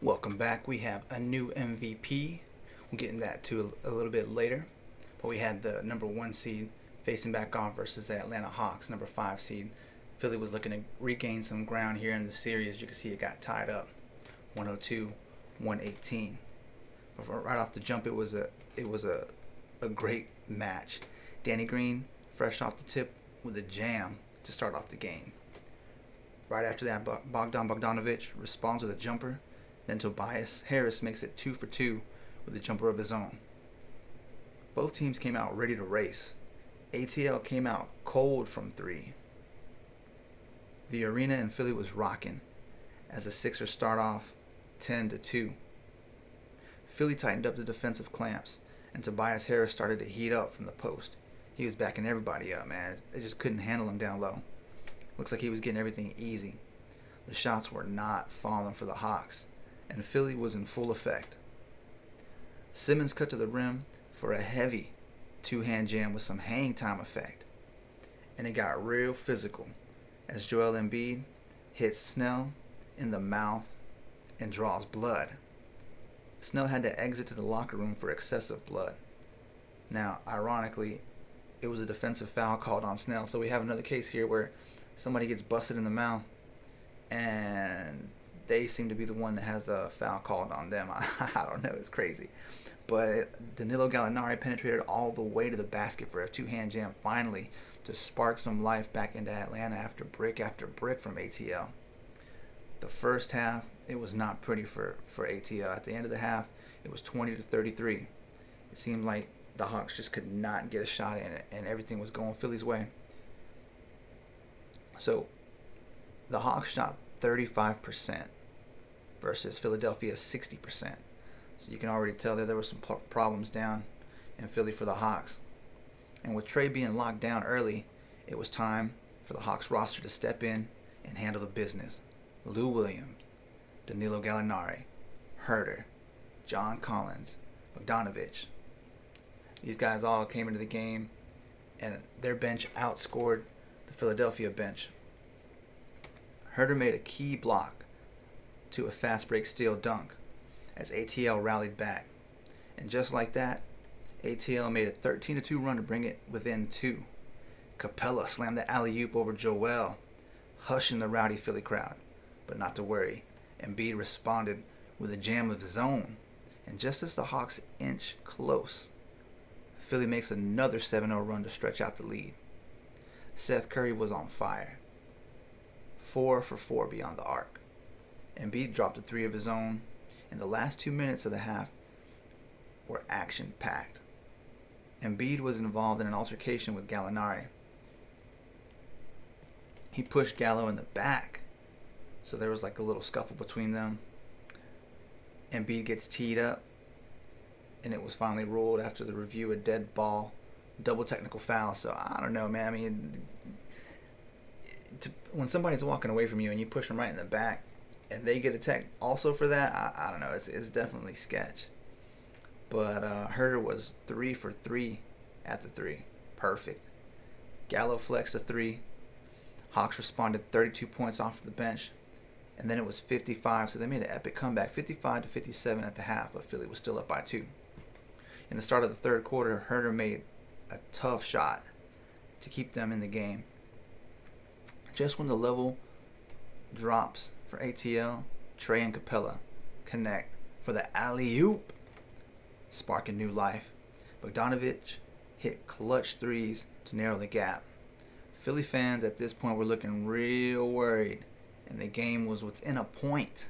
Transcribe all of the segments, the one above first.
Welcome back. We have a new MVP. We'll get into that too a little bit later. But we had the number 1 seed facing back off versus the Atlanta Hawks, number 5 seed. Philly was looking to regain some ground here in the series. You can see it got tied up, 102-118. But right off the jump, it was a great match. Danny Green, fresh off the tip with a jam to start off the game. Right after that, Bogdanovich responds with a jumper. Then Tobias Harris makes it 2 for 2 with a jumper of his own. Both teams came out ready to race. ATL came out cold from 3. The arena in Philly was rocking as the Sixers start off 10-2. Philly tightened up the defensive clamps, and Tobias Harris started to heat up from the post. He was backing everybody up, man. They just couldn't handle him down low. Looks like he was getting everything easy. The shots were not falling for the Hawks, and Philly was in full effect. Simmons cut to the rim for a heavy two-hand jam with some hang time effect. And it got real physical as Joel Embiid hits Snell in the mouth and draws blood. Snell had to exit to the locker room for excessive blood. Now, ironically, it was a defensive foul called on Snell, so we have another case here where somebody gets busted in the mouth and they seem to be the one that has the foul called on them. I don't know, it's crazy. But Danilo Gallinari penetrated all the way to the basket for a two-hand jam finally to spark some life back into Atlanta after brick from ATL. The first half, it was not pretty for ATL. At the end of the half, it was 20-33. It seemed like the Hawks just could not get a shot in it, and everything was going Philly's way. So the Hawks shot 35% versus Philadelphia's 60%. So you can already tell that there were some problems down in Philly for the Hawks. And with Trey being locked down early, it was time for the Hawks roster to step in and handle the business. Lou Williams, Danilo Gallinari, Herter, John Collins, Bogdanovich. These guys all came into the game, and their bench outscored the Philadelphia bench. Herter made a key block to a fast break steal dunk as ATL rallied back. And just like that, ATL made a 13-2 run to bring it within 2. Capella slammed the alley-oop over Joel, hushing the rowdy Philly crowd. But not to worry, Embiid responded with a jam of his own. And just as the Hawks inch close, Philly makes another 7-0 run to stretch out the lead. Seth Curry was on fire. 4 for 4 beyond the arc. Embiid dropped a 3 of his own, and the last 2 minutes of the half were action-packed. Embiid was involved in an altercation with Gallinari. He pushed Gallo in the back, so there was like a little scuffle between them. Embiid gets teed up, and it was finally ruled after the review a dead ball, double technical foul. So I don't know, man. I mean, when somebody's walking away from you and you push them right in the back, and they get a tech also for that, I don't know. It's definitely sketch. But Herter was 3 for 3 at the 3. Perfect. Gallo flexed a 3. Hawks responded 32 points off the bench. And then it was 55, so they made an epic comeback, 55-57 at the half, but Philly was still up by 2. In the start of the third quarter, Herter made a tough shot to keep them in the game. Just when the level drops for ATL, Trey and Capella connect for the alley-oop, sparking new life. Bogdanovich hit clutch threes to narrow the gap. Philly fans at this point were looking real worried, and the game was within a point.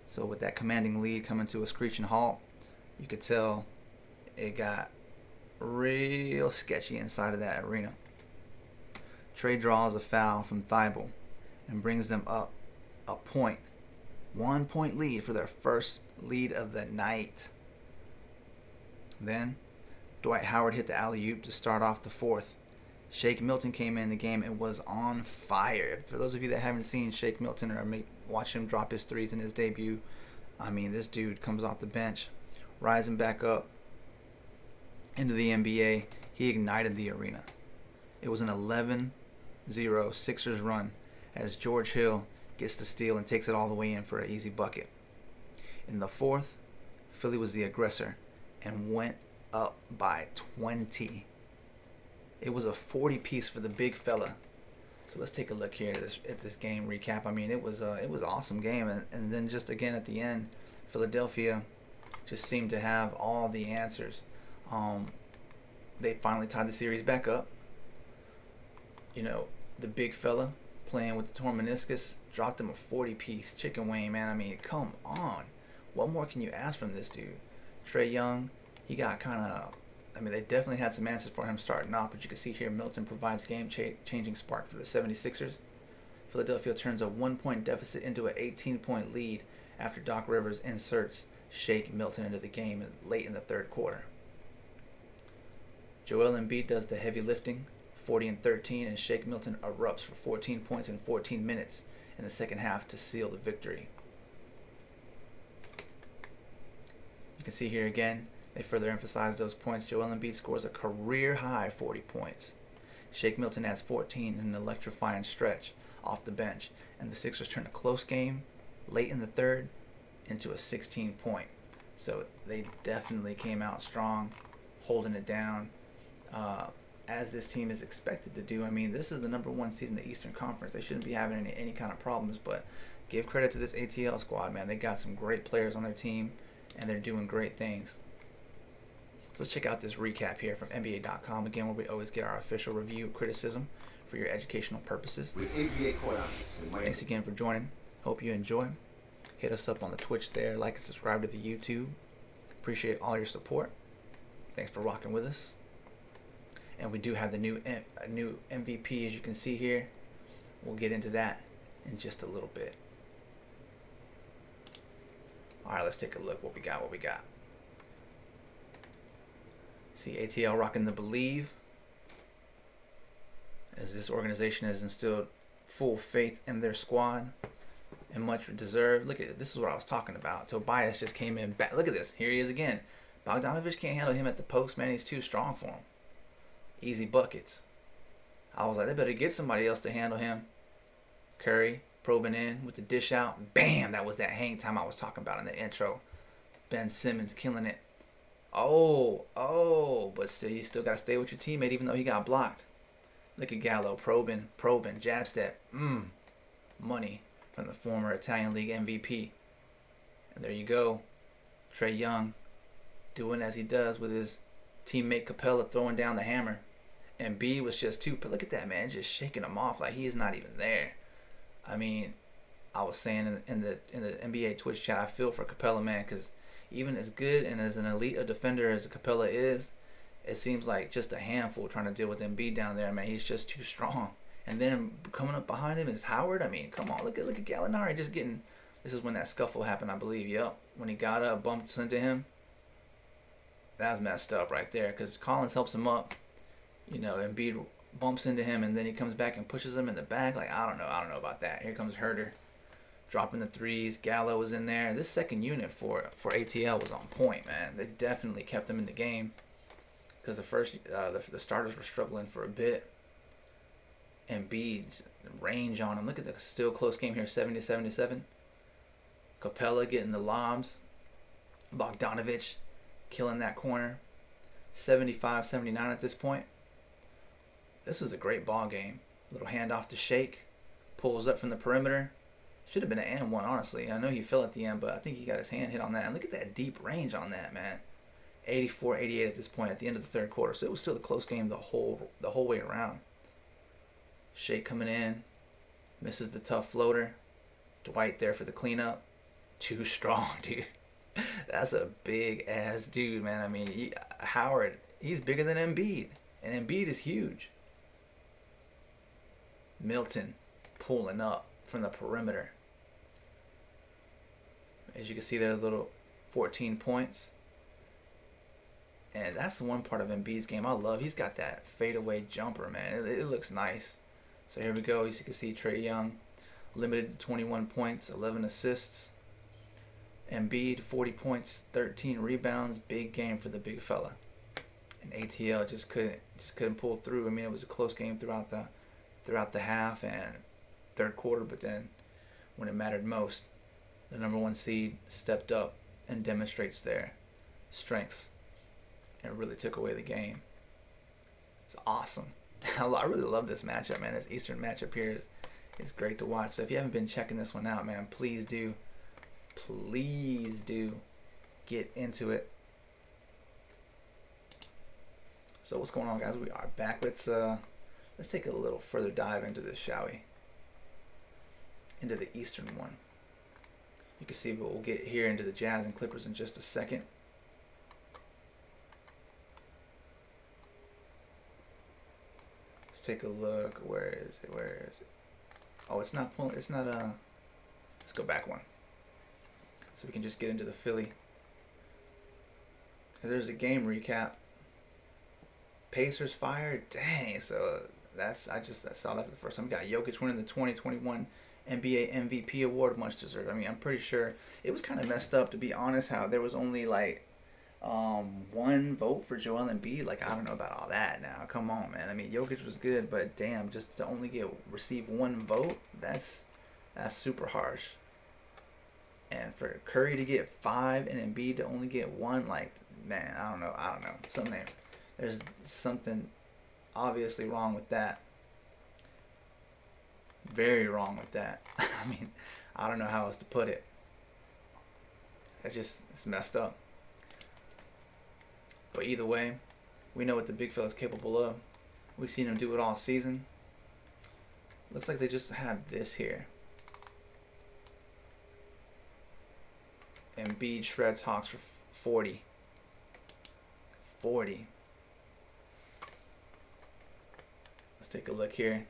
So with that commanding lead coming to a screeching halt, you could tell it got real sketchy inside of that arena. Trey draws a foul from Thibault and brings them up a point. 1 point lead for their first lead of the night. Then, Dwight Howard hit the alley-oop to start off the fourth. Shake Milton came in the game and was on fire. For those of you that haven't seen Shake Milton or watch him drop his threes in his debut, I mean, this dude comes off the bench, rising back up into the NBA. He ignited the arena. It was an 11-0 Sixers run as George Hill gets the steal and takes it all the way in for an easy bucket. In the fourth, Philly was the aggressor and went up by 20. It was a 40 piece for the big fella. So let's take a look here at this game recap. I mean, it was an awesome game, and then just again at the end, Philadelphia just seemed to have all the answers. They finally tied the series back up. You know, the big fella playing with the torn meniscus dropped him a 40 piece chicken wing, man. I mean, come on, what more can you ask from this dude? Trae Young, he got kind of. I mean, they definitely had some answers for him starting off, but you can see here Milton provides game-changing spark for the 76ers. Philadelphia turns a 1-point deficit into an 18-point lead after Doc Rivers inserts Shake Milton into the game late in the third quarter. Joel Embiid does the heavy lifting, 40 and 13, and Shake Milton erupts for 14 points in 14 minutes in the second half to seal the victory. You can see here again, they further emphasize those points. Joel Embiid scores a career-high 40 points. Shake Milton adds 14 in an electrifying stretch off the bench, and the Sixers turn a close game late in the third into a 16-point. So they definitely came out strong, holding it down, as this team is expected to do. I mean, this is the number one seed in the Eastern Conference. They shouldn't be having any kind of problems, but give credit to this ATL squad, man. They got some great players on their team, and they're doing great things. So let's check out this recap here from NBA.com, again, where we always get our official review criticism for your educational purposes. With NBA court outfits in Miami. Thanks again for joining. Hope you enjoy. Hit us up on the Twitch there. Like and subscribe to the YouTube. Appreciate all your support. Thanks for rocking with us. And we do have the new MVP, as you can see here. We'll get into that in just a little bit. All right, let's take a look what we got. See ATL rocking the Believe, as this organization has instilled full faith in their squad and much deserved. Look at it. This is what I was talking about. Tobias just came in back. Look at this. Here he is again. Bogdanovich can't handle him at the post, man. He's too strong for him. Easy buckets. I was like, they better get somebody else to handle him. Curry probing in with the dish out. Bam! That was that hang time I was talking about in the intro. Ben Simmons killing it. But still, you still got to stay with your teammate even though he got blocked. Look at Gallo probing, jab step. Money from the former Italian League MVP. And there you go. Trae Young doing as he does with his teammate Capella throwing down the hammer. And Embiid was just but look at that, man, just shaking him off like he is not even there. I mean, I was saying in the NBA Twitch chat, I feel for Capella, man, because even as good and as an elite a defender as Capella is, it seems like just a handful trying to deal with Embiid down there, man. He's just too strong. And then coming up behind him is Howard. I mean, come on, look at Gallinari just getting. This is when that scuffle happened, I believe. Yep, when he got up, bumped into him. That was messed up right there, because Collins helps him up. You know, Embiid bumps into him, and then he comes back and pushes him in the back. Like, I don't know about that. Here comes Herter, dropping the threes. Gallo was in there. This second unit for ATL was on point, man. They definitely kept him in the game, because the first the starters were struggling for a bit. Embiid range on him. Look at the still close game here, 70-77. Capella getting the lobs. Bogdanovich killing that corner. 75-79 at this point. This was a great ball game. Little handoff to Shake. Pulls up from the perimeter. Should have been an and one, honestly. I know he fell at the end, but I think he got his hand hit on that. And look at that deep range on that, man. 84-88 at this point at the end of the third quarter. So it was still a close game the whole way around. Shake coming in. Misses the tough floater. Dwight there for the cleanup. Too strong, dude. That's a big-ass dude, man. I mean, Howard, he's bigger than Embiid. And Embiid is huge. Milton pulling up from the perimeter. As you can see there, a little 14 points. And that's the one part of Embiid's game I love. He's got that fadeaway jumper, man. It looks nice. So here we go. As you can see, Trae Young limited to 21 points, 11 assists. Embiid, 40 points, 13 rebounds. Big game for the big fella. And ATL just couldn't pull through. I mean, it was a close game throughout the half and third quarter, but then when it mattered most, the number one seed stepped up and demonstrates their strengths and really took away the game. It's awesome. I really love this matchup, man. This Eastern matchup here is great to watch. So if you haven't been checking this one out, man, please do. Please do get into it. So what's going on, guys? We are back. Let's take a little further dive into this, shall we? Into the Eastern one. You can see we'll get here into the Jazz and Clippers in just a second. Let's take a look. Where is it? Where is it? Oh, it's not pulling. It's not Let's go back one. So we can just get into the Philly. There's a game recap. Pacers fired. Dang. So I saw that for the first time. We got Jokic winning the 2021 NBA MVP award, much deserved. I mean, I'm pretty sure it was kind of messed up, to be honest, how there was only like one vote for Joel Embiid. Like, I don't know about all that now. Come on, man. I mean, Jokic was good, but damn, just to only receive one vote, that's super harsh. And for Curry to get 5 and Embiid to only get 1, like, man, I don't know. There's something obviously wrong with that. Very wrong with that. I mean, I don't know how else to put it. It's messed up. But either way, we know what the big fella's capable of. We've seen him do it all season. Looks like they just have this here. Embiid shreds Hawks for 40. 40. Let's take a look here.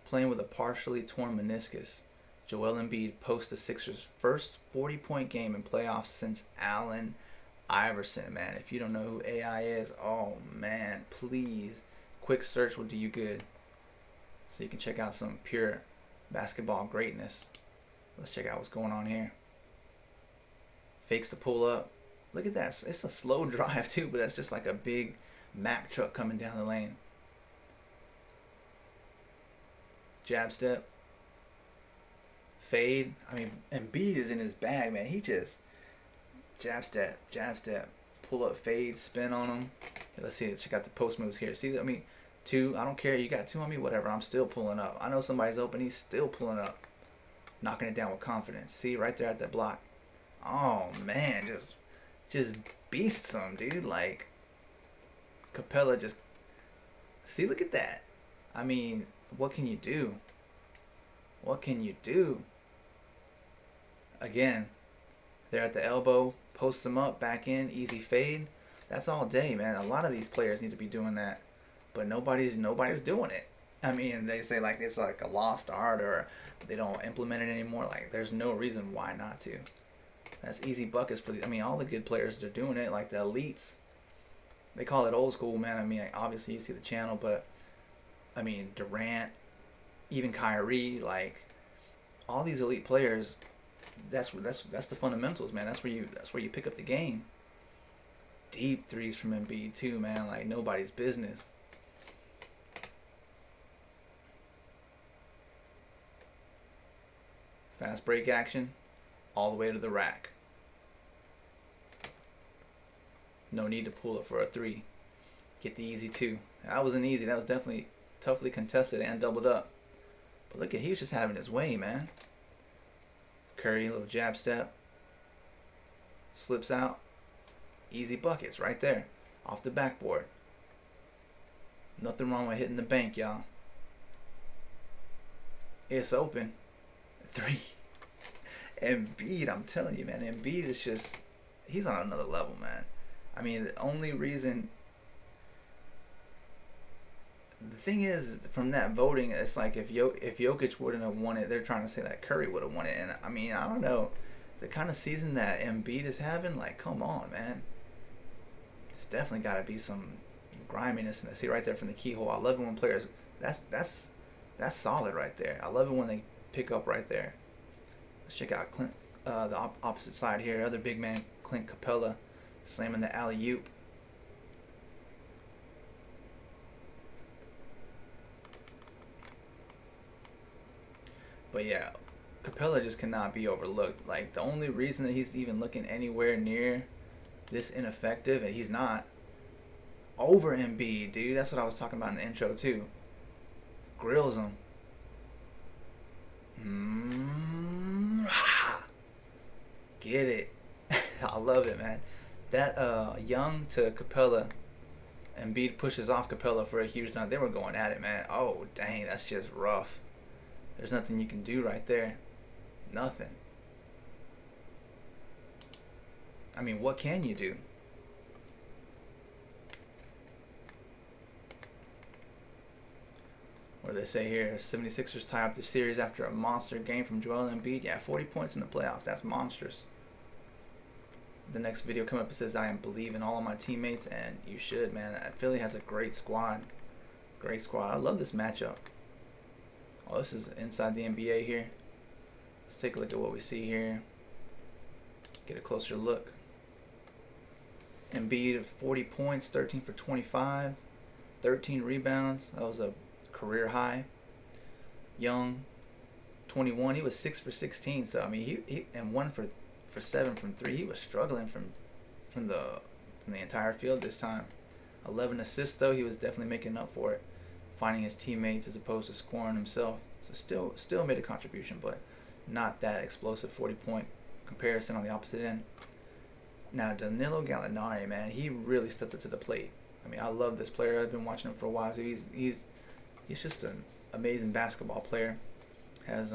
Playing with a partially torn meniscus, Joel Embiid posts the Sixers' first 40-point game in playoffs since Allen Iverson. Man, if you don't know who AI is, oh man, please, quick search will do you good. So you can check out some pure basketball greatness. Let's check out what's going on here. Fakes the pull up. Look at that. It's a slow drive too, but that's just like a big Mack truck coming down the lane. Jab step. Fade. I mean, Embiid is in his bag, man. He just jab step, pull up, fade, spin on him. Let's see. Check out the post moves here. See, I mean, 2. I don't care. You got 2 on me, whatever. I'm still pulling up. I know somebody's open. He's still pulling up, knocking it down with confidence. See, right there at that block. Oh man, just beasts him, dude. Like Capella just. See, look at that. I mean, what can you do? What can you do? Again, they're at the elbow, post them up, back in, easy fade. That's all day, man. A lot of these players need to be doing that, but nobody's doing it. I mean, they say like it's like a lost art or they don't implement it anymore. Like, there's no reason why not to. That's easy buckets for I mean, all the good players are doing it. Like the elites, they call it old school, man. I mean, obviously you see the channel, but I mean, Durant, even Kyrie, like all these elite players, that's the fundamentals, man. That's where you pick up the game. Deep threes from Embiid too, man. Like nobody's business. Fast break action, all the way to the rack. No need to pull it for a 3. Get the easy 2. That wasn't easy. That was definitely toughly contested and doubled up. But look at, he was just having his way, man. Curry, little jab step. Slips out. Easy buckets right there. Off the backboard. Nothing wrong with hitting the bank, y'all. It's open. 3. Embiid, I'm telling you, man. Embiid is just, he's on another level, man. I mean, the only reason, the thing is, from that voting, it's like if Jokic wouldn't have won it, they're trying to say that Curry would have won it. And I mean, I don't know, the kind of season that Embiid is having, like, come on, man. It's definitely got to be some griminess in this. See right there from the keyhole. I love it when players, that's solid right there. I love it when they pick up right there. Let's check out Clint, the opposite side here. Other big man, Clint Capella, slamming the alley-oop. But yeah, Capella just cannot be overlooked. Like, the only reason that he's even looking anywhere near this ineffective, and he's not, over Embiid, dude. That's what I was talking about in the intro, too. Grills him. Get it. I love it, man. That Young to Capella, Embiid pushes off Capella for a huge dunk. They were going at it, man. Oh, dang, that's just rough. There's nothing you can do right there. Nothing. I mean, what can you do? What do they say here? 76ers tie up the series after a monster game from Joel Embiid. Yeah, 40 points in the playoffs. That's monstrous. The next video coming up, it says, I am believing all of my teammates, and you should, man. Philly has a great squad. Great squad. I love this matchup. Oh, this is inside the NBA here. Let's take a look at what we see here. Get a closer look. Embiid, 40 points, 13 for 25, 13 rebounds. That was a career high. Young, 21. He was 6 for 16. So I mean, he and 1 for 7 from 3. He was struggling from the entire field this time. 11 assists though. He was definitely making up for it, finding his teammates as opposed to scoring himself. So still made a contribution, but not that explosive 40-point comparison on the opposite end. Now Danilo Gallinari, man, he really stepped up to the plate. I mean, I love this player. I've been watching him for a while. So he's just an amazing basketball player. Has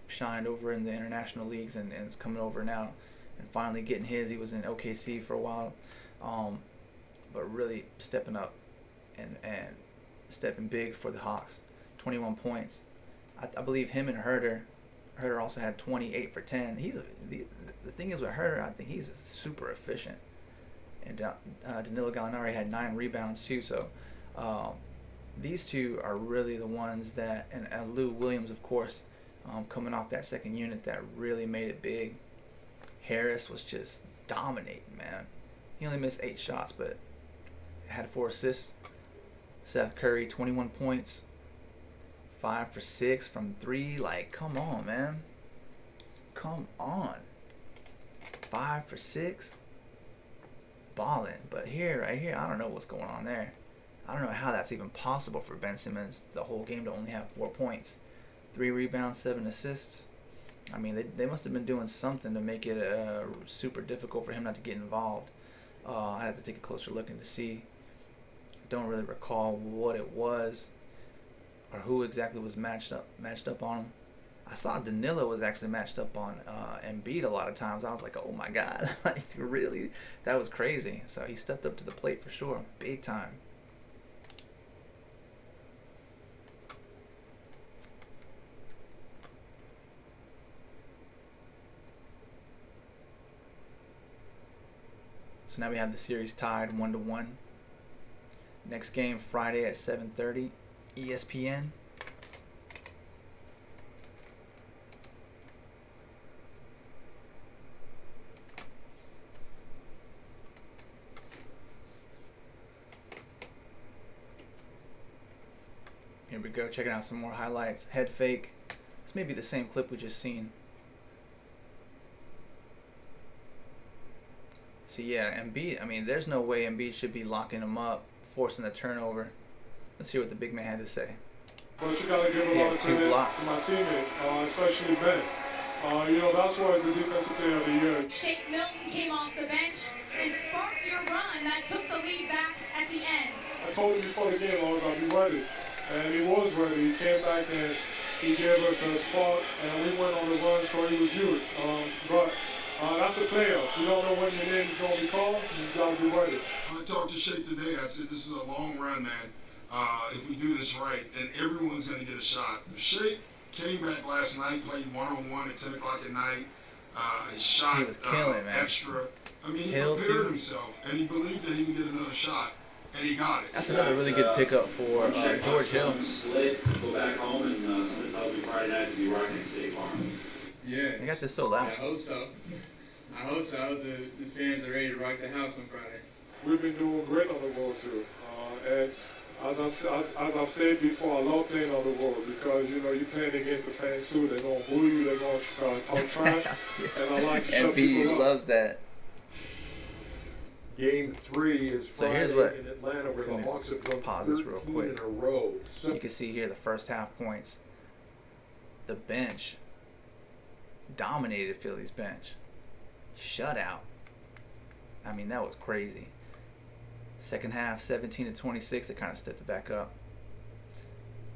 shined over in the international leagues and is coming over now and finally getting his. He was in OKC for a while, but really stepping up and stepping big for the Hawks. 21 points. I believe him and Herter also had 28 for 10. The thing is with Herter, I think he's super efficient. And Danilo Gallinari had 9 rebounds too. So these two are really the ones that, and Lou Williams, of course, coming off that second unit that really made it big. Harris was just dominating, man. He only missed 8 shots, but had 4 assists. Seth Curry, 21 points, 5 for 6 from 3. Like, come on, man. Come on. 5 for 6. Balling. But right here, I don't know what's going on there. I don't know how that's even possible for Ben Simmons the whole game to only have 4 points. 3 rebounds, 7 assists. I mean, they must have been doing something to make it super difficult for him not to get involved. I have to take a closer look and to see. Don't really recall what it was or who exactly was matched up on him. I saw Danilo was actually matched up on Embiid a lot of times. I was like, oh my God, like really? That was crazy. So he stepped up to the plate for sure, big time. So now we have the series tied 1-1. Next game Friday at 7:30, ESPN. Here we go, checking out some more highlights. Head fake. This may be the same clip we just seen. So yeah, Embiid, I mean, there's no way Embiid should be locking him up, forcing the turnover. Let's hear what the big man had to say. But you gotta give a lot of credit to my teammates, especially Ben. That's why he's the defensive player of the year. Shake Milton came off the bench and sparked your run that took the lead back at the end. I told him before the game I was gonna be ready, and he was ready. He came back and he gave us a spot, and we went on the run, so he was huge. But that's the playoffs. You don't know when your name is going to be called. You just got to be ready. I talked to Shake today. I said, this is a long run, man. If we do this right, and everyone's going to get a shot. Shake came back last night, played one-on-one at 10 o'clock at night. He shot he was killing, man. Extra. I mean, he prepared himself, and he believed that he would get another shot, and he got it. That's another really good pickup for George Hill. Go back home and something tells me Friday night to be rocking State Farm. Yeah. They got this so loud. I hope so. I hope so. The fans are ready to rock the house on Friday. We've been doing great on the road too, and as I've said before, I love playing on the road because you're playing against the fans too. They're gonna boo you, they're gonna talk trash, and I like to shut people Embiid up. loves that. Game 3 is So Friday here's what- in Atlanta, where the let me Hawks have won pause this 13 real quick. in a row. You can see here the first half points. The bench dominated Philly's bench. Shutout. I mean, that was crazy. Second half, 17-26. It kind of stepped it back up.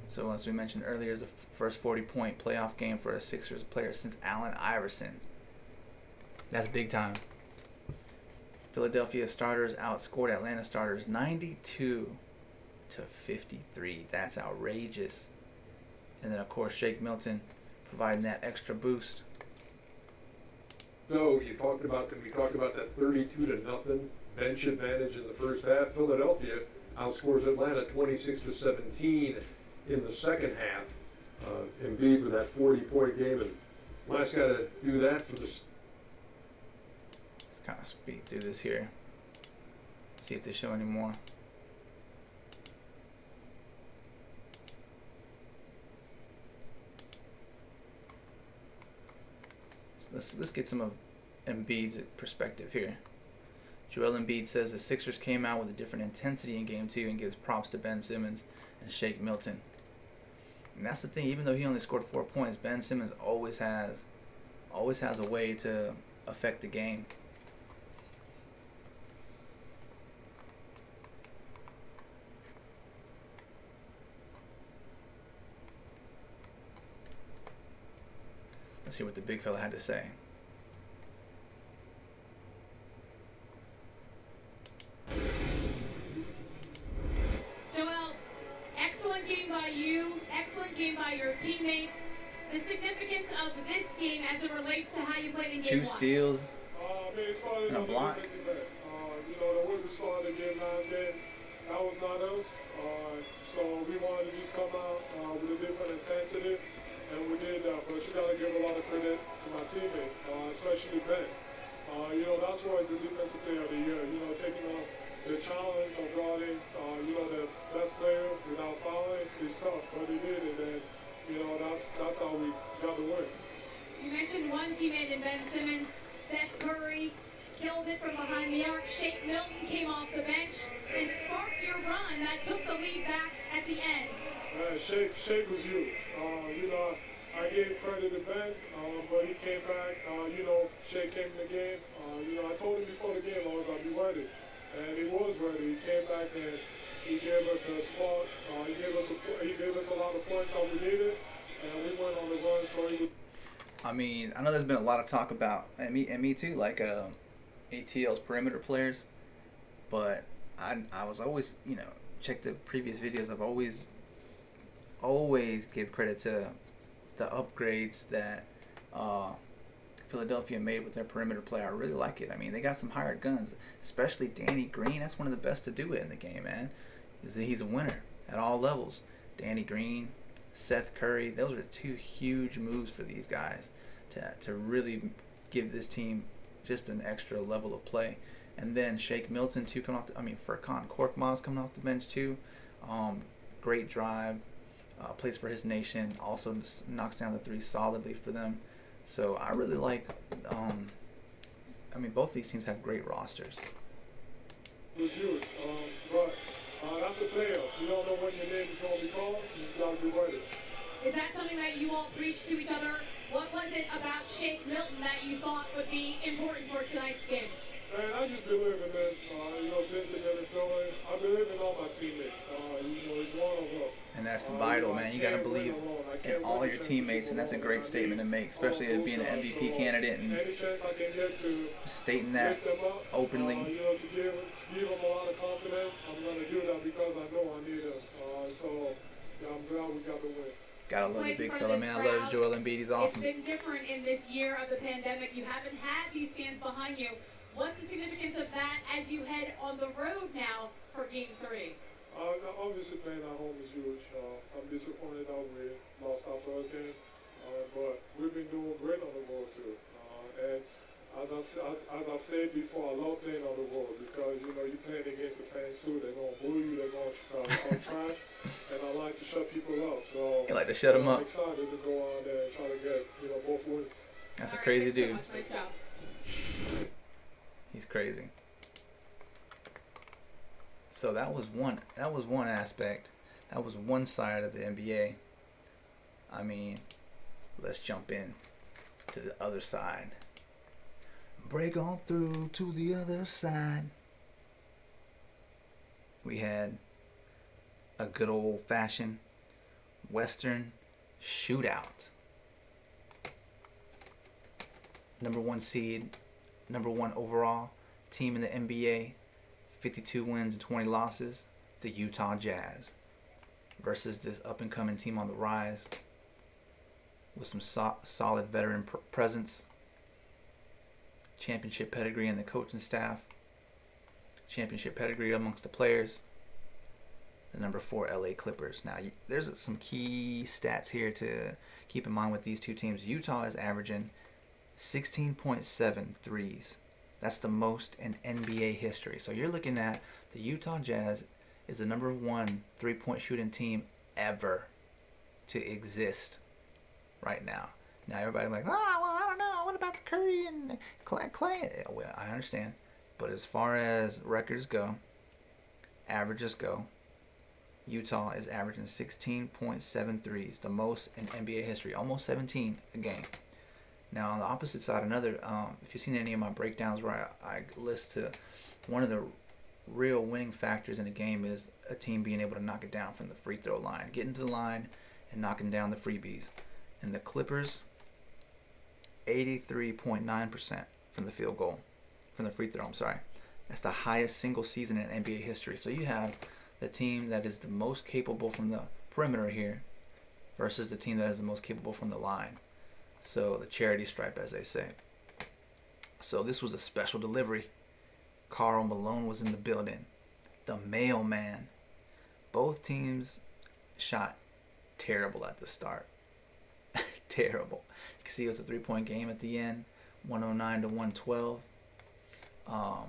So as we mentioned earlier, it's the first 40-point playoff game for a Sixers player since Allen Iverson. That's big time. Philadelphia starters outscored Atlanta starters 92-53. That's outrageous. And then, of course, Shake Milton providing that extra boost. So we talked about that 32-0 bench advantage in the first half. Philadelphia outscores Atlanta 26-17 in the second half. Embiid with that 40-point game, and last guy to do that for the. Let's kind of speed through this here. See if they show any more. Let's get some of Embiid's perspective here. Joel Embiid says the Sixers came out with a different intensity in Game 2 and gives props to Ben Simmons and Shake Milton. And that's the thing. Even though he only scored 4 points, Ben Simmons always has a way to affect the game. Let's see what the big fella had to say. Joel, excellent game by you, excellent game by your teammates. The significance of this game as it relates to how you played in Game 1. 2 steals. It started And a on the block. defensive end. The way we started game last game, that was not us. So we wanted to just come out with a different intensity, and we did that. But you got to give a lot of credit to my teammates, especially Ben. That's why he's the defensive player of the year. Taking on the challenge of guarding, the best player without fouling is tough, but he did it, and that's how we got the win. You mentioned one teammate in Ben Simmons, Seth Curry, killed it from behind the arc. Shake Milton came off the bench and sparked your run that took the lead back at the end. Shake was huge. I gave credit to Ben, but he came back. Shake came in the game. I told him before the game I was going to be ready, and he was ready. He came back and he gave us a spot. He gave us a lot of points that we needed, and we went on the run. So he was. I mean, I know there's been a lot of talk about, and me too, like ATL's perimeter players, but I was always, check the previous videos. I've always give credit to the upgrades that Philadelphia made with their perimeter play. I really like it. I mean, they got some hired guns, especially Danny Green. That's one of the best to do it in the game, man. He's a winner at all levels. Danny Green, Seth Curry, those are 2 huge moves for these guys to really give this team just an extra level of play. And then Shake Milton too coming off. Furkan Korkmaz coming off the bench too. Great drive, plays for his nation. Also knocks down the 3 solidly for them. So I really like. Both these teams have great rosters. It was huge, but that's the playoffs. You don't know when your name is going to be called. You just got to be ready. Is that something that you all preach to each other? What was it about Shake Milton that you thought would be important for tonight's game? Man, I just believe in this. Since I've been in Philly, I believe in all my teammates. He's one of them. And that's vital, man. You got to believe in all your teammates, and that's a great statement to make, especially as being an MVP candidate and Any chance I can get to stating that lift them up, openly. to give them a lot of confidence, I'm going to do that because I know I need it. I'm glad we got the win. Gotta love the Played big for fella, this man. I love crowd. Joel Embiid. He's awesome. It's been different in this year of the pandemic. You haven't had these fans behind you. What's the significance of that as you head on the road now for Game 3? Obviously, playing at home is huge. I'm disappointed that we lost our first game, but we've been doing great on the road too. And as I've said before, I love playing on the road because you're playing against the fans too. They're gonna boo you, they're gonna talk trash, and I like to shut people up. So You like to shut them I'm up. excited to go out there and try to get both wins. That's a All right, crazy thanks so dude. much. Nice job. He's crazy. So that was one aspect. That was one side of the NBA. I mean, let's jump in to the other side. Break on through to the other side. We had a good old-fashioned Western shootout. Number 1 seed, number 1 overall team in the NBA, 52 wins and 20 losses, the Utah Jazz, versus this up-and-coming team on the rise with some solid veteran presence, championship pedigree in the coaching staff, championship pedigree amongst the players, the number 4 LA Clippers. Now, there's some key stats here to keep in mind with these two teams. Utah is averaging 16.7 threes. That's the most in NBA history. So you're looking at the Utah Jazz is the number 1 3-point shooting team ever to exist right now. Now everybody's like, well, I don't know. What about Curry and Clay? Well, I understand. But as far as records go, averages go, Utah is averaging 16.7 threes, the most in NBA history, almost 17 a game. Now, on the opposite side, if you've seen any of my breakdowns where I list to one of the real winning factors in a game is a team being able to knock it down from the free throw line, getting to the line and knocking down the freebies. And the Clippers, 83.9% from the free throw, I'm sorry. That's the highest single season in NBA history. So you have the team that is the most capable from the perimeter here versus the team that is the most capable from the line. So the charity stripe, as they say. So this was a special delivery. Karl Malone was in the building. The mailman. Both teams shot terrible at the start. Terrible. You can see it was a 3-point game at the end. 109 to 112. I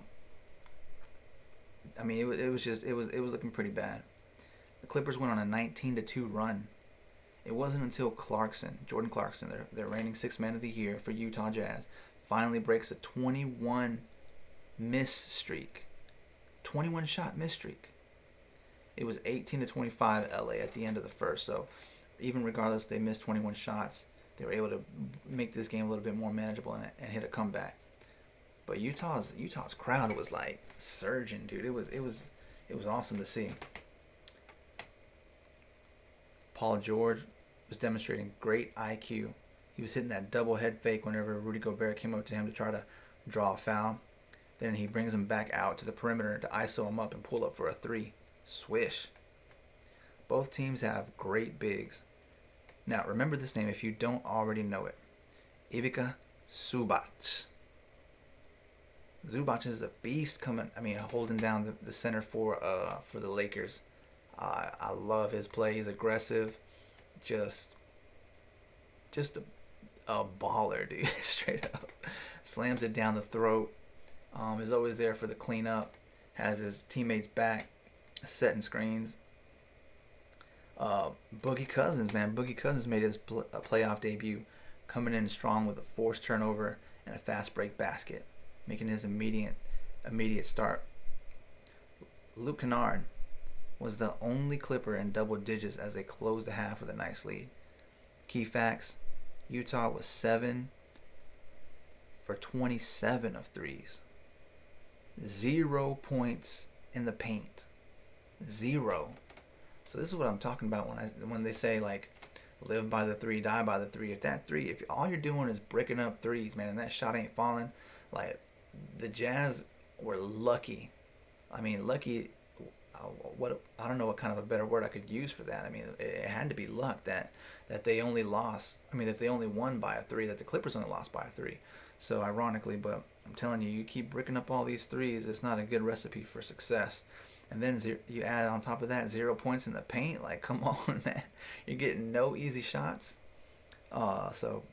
mean, it was looking pretty bad. The Clippers went on a 19-2 run. It wasn't until Jordan Clarkson, their reigning 6th man of the year for Utah Jazz, finally breaks a 21 miss streak. 21 shot miss streak. It was 18-25 LA at the end of the first. So even regardless they missed 21 shots, they were able to make this game a little bit more manageable and hit a comeback. But Utah's crowd was like surging, dude. It was awesome to see. Paul George was demonstrating great IQ. He was hitting that double head fake whenever Rudy Gobert came up to him to try to draw a foul. Then he brings him back out to the perimeter to ISO him up and pull up for a 3. Swish. Both teams have great bigs. Now, remember this name if you don't already know it. Ivica Zubac. Zubac is a beast holding down the center for the Lakers. I love his play. He's aggressive. Just a baller, dude. Straight up. Slams it down the throat. Is always there for the cleanup. Has his teammates back. Setting screens. Boogie Cousins, man. Boogie Cousins made his playoff debut. Coming in strong with a forced turnover and a fast break basket. Making his immediate start. Luke Kennard was the only Clipper in double digits as they closed the half with a nice lead. Key facts, Utah was 7 for 27 of threes. 0 points in the paint. 0. So this is what I'm talking about when they say like live by the 3, die by the 3. If all you're doing is breaking up threes, man, and that shot ain't falling, like the Jazz were lucky. I mean, lucky. I don't know what kind of a better word I could use for that. I mean, it had to be luck that they only lost. I mean, that they only won by a 3. That the Clippers only lost by a 3. So ironically, but I'm telling you, you keep breaking up all these threes, it's not a good recipe for success. And then you add on top of that 0 points in the paint. Like, come on, man, you're getting no easy shots. So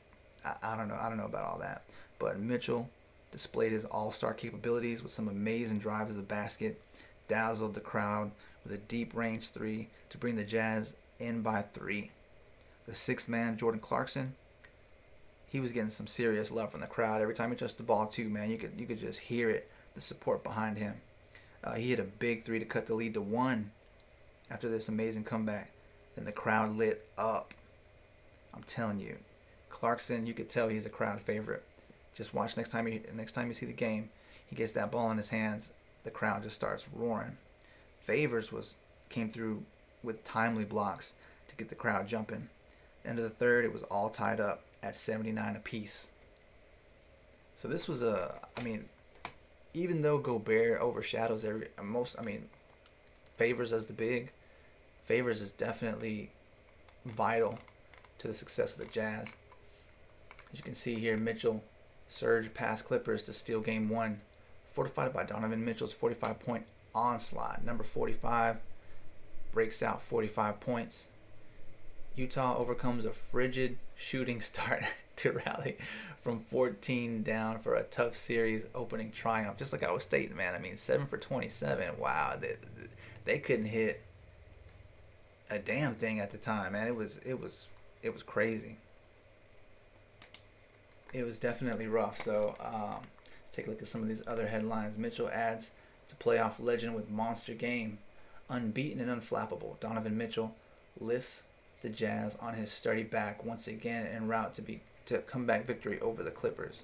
I don't know about all that. But Mitchell displayed his all-star capabilities with some amazing drives to the basket, dazzled the crowd with a deep range three to bring the Jazz in by 3. The sixth man, Jordan Clarkson, he was getting some serious love from the crowd. Every time he touched the ball too, man, you could just hear it, the support behind him. He hit a big 3 to cut the lead to 1 after this amazing comeback. Then the crowd lit up. I'm telling you, Clarkson, you could tell he's a crowd favorite. Just watch next time you see the game, he gets that ball in his hands, the crowd just starts roaring. Favors came through with timely blocks to get the crowd jumping. End of the third, it was all tied up at 79 apiece. So this was even though Gobert overshadows Favors as the big, Favors is definitely vital to the success of the Jazz. As you can see here, Mitchell surged past Clippers to steal game 1, fortified by Donovan Mitchell's 45-point onslaught. Number 45 breaks out 45 points. Utah overcomes a frigid shooting start to rally from 14 down for a tough series opening triumph. Just like I was stating, man, 7 for 27. Wow, they couldn't hit a damn thing at the time, man. It was crazy. It was definitely rough. So let's take a look at some of these other headlines. Mitchell adds to playoff legend with monster game. Unbeaten and unflappable, Donovan Mitchell lifts the Jazz on his sturdy back once again en route to comeback victory over the Clippers.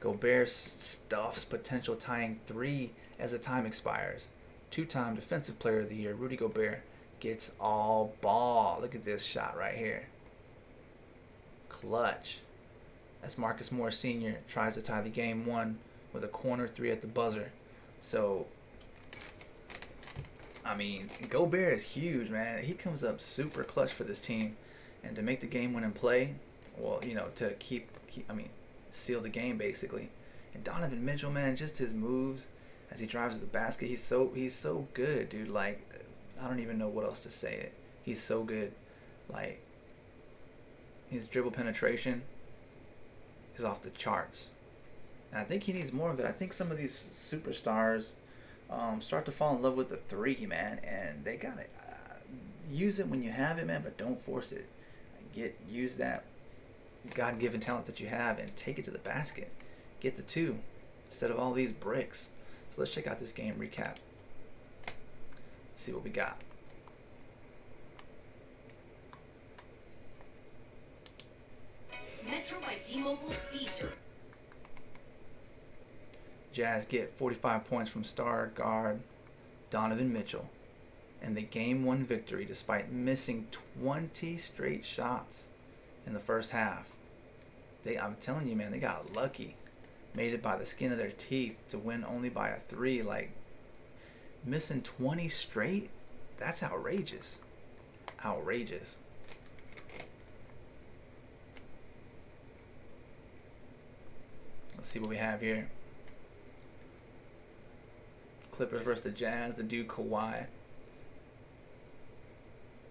Gobert stuffs potential tying 3 as the time expires. 2-time Defensive Player of the Year, Rudy Gobert, gets all ball. Look at this shot right here. Clutch. As Marcus Morris Sr. tries to tie the game 1 with a corner 3 at the buzzer. So, Gobert is huge, man. He comes up super clutch for this team. And to make the game winning play, to seal the game basically. And Donovan Mitchell, man, just his moves as he drives to the basket, he's so good, dude. Like, I don't even know what else to say it. He's so good. Like, his dribble penetration is off the charts. And I think he needs more of it. I think some of these superstars start to fall in love with the 3, man, and they gotta use it when you have it, man, but don't force it. Use that God-given talent that you have and take it to the basket. Get the 2 instead of all these bricks. So let's check out this game recap. See what we got. Metro by T-Mobile Caesar. Jazz get 45 points from star guard Donovan Mitchell and the game 1 victory despite missing 20 straight shots in the first half. I'm telling you, man, they got lucky. Made it by the skin of their teeth to win only by a 3. Like, missing 20 straight? That's outrageous. Outrageous. Let's see what we have here. Clippers versus the Jazz, the dude Kawhi.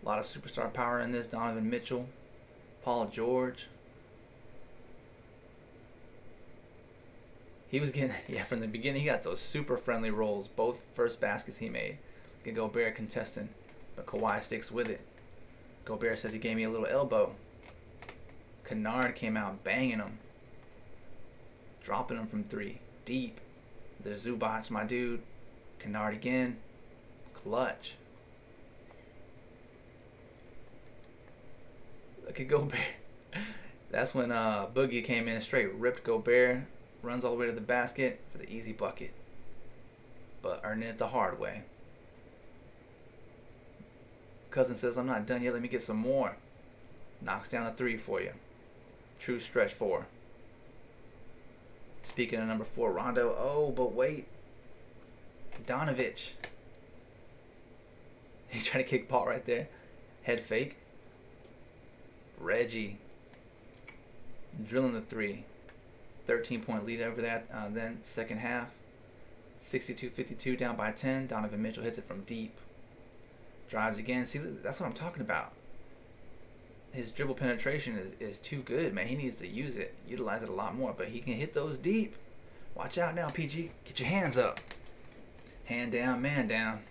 A lot of superstar power in this. Donovan Mitchell, Paul George. He was getting, from the beginning, he got those super friendly rolls. Both first baskets he made. Gobert contesting, but Kawhi sticks with it. Gobert says he gave me a little elbow. Kennard came out banging him. Dropping him from 3. Deep. There's Zubac, my dude. Kennard again. Clutch. Look at Gobert. That's when Boogie came in straight. Ripped Gobert. Runs all the way to the basket for the easy bucket. But earning it the hard way. Cousin says, I'm not done yet. Let me get some more. Knocks down a 3 for you. True stretch 4. Speaking of number 4, Rondo. Oh, but wait. Donovich. He tried to kick ball right there. Head fake. Reggie. Drilling the 3. 13-point lead over that. Then second half. 62-52 down by 10. Donovan Mitchell hits it from deep. Drives again. See, that's what I'm talking about. His dribble penetration is too good, man. He needs to use it, utilize it a lot more. But he can hit those deep. Watch out now, PG. Get your hands up. Hand down, man down.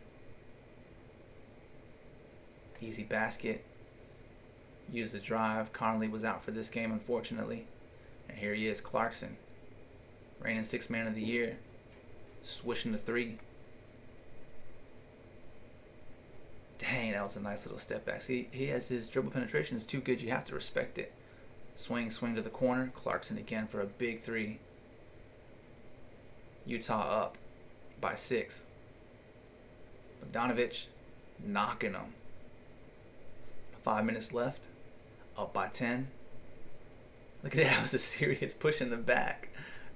Easy basket. Use the drive. Conley was out for this game, unfortunately. And here he is, Clarkson. Reigning sixth man of the year. Swishing the three. Dang, that was a nice little step back. See, he has his dribble penetration is too good. You have to respect it. Swing to the corner. Clarkson again for a big three. Utah up by 6. Bogdanovich knocking them. 5 minutes left. Up by 10. Look at that. That was a serious push in the back.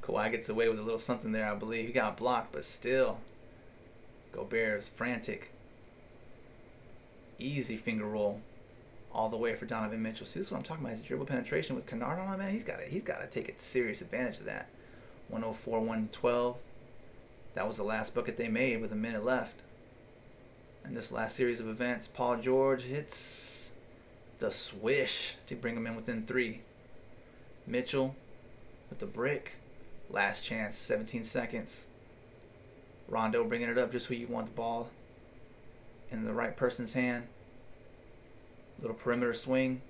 Kawhi gets away with a little something there, I believe. He got blocked, but still. Gobert is frantic. Easy finger roll all the way for Donovan Mitchell. See, this is what I'm talking about. His dribble penetration with Kennard on him, man. He's got to take a serious advantage of that. 104-112. That was the last bucket they made with a minute left. And this last series of events, Paul George hits the swish to bring him in within 3. Mitchell with the brick. Last chance, 17 seconds. Rondo bringing it up just where you want the ball. In the right person's hand. Little perimeter swing.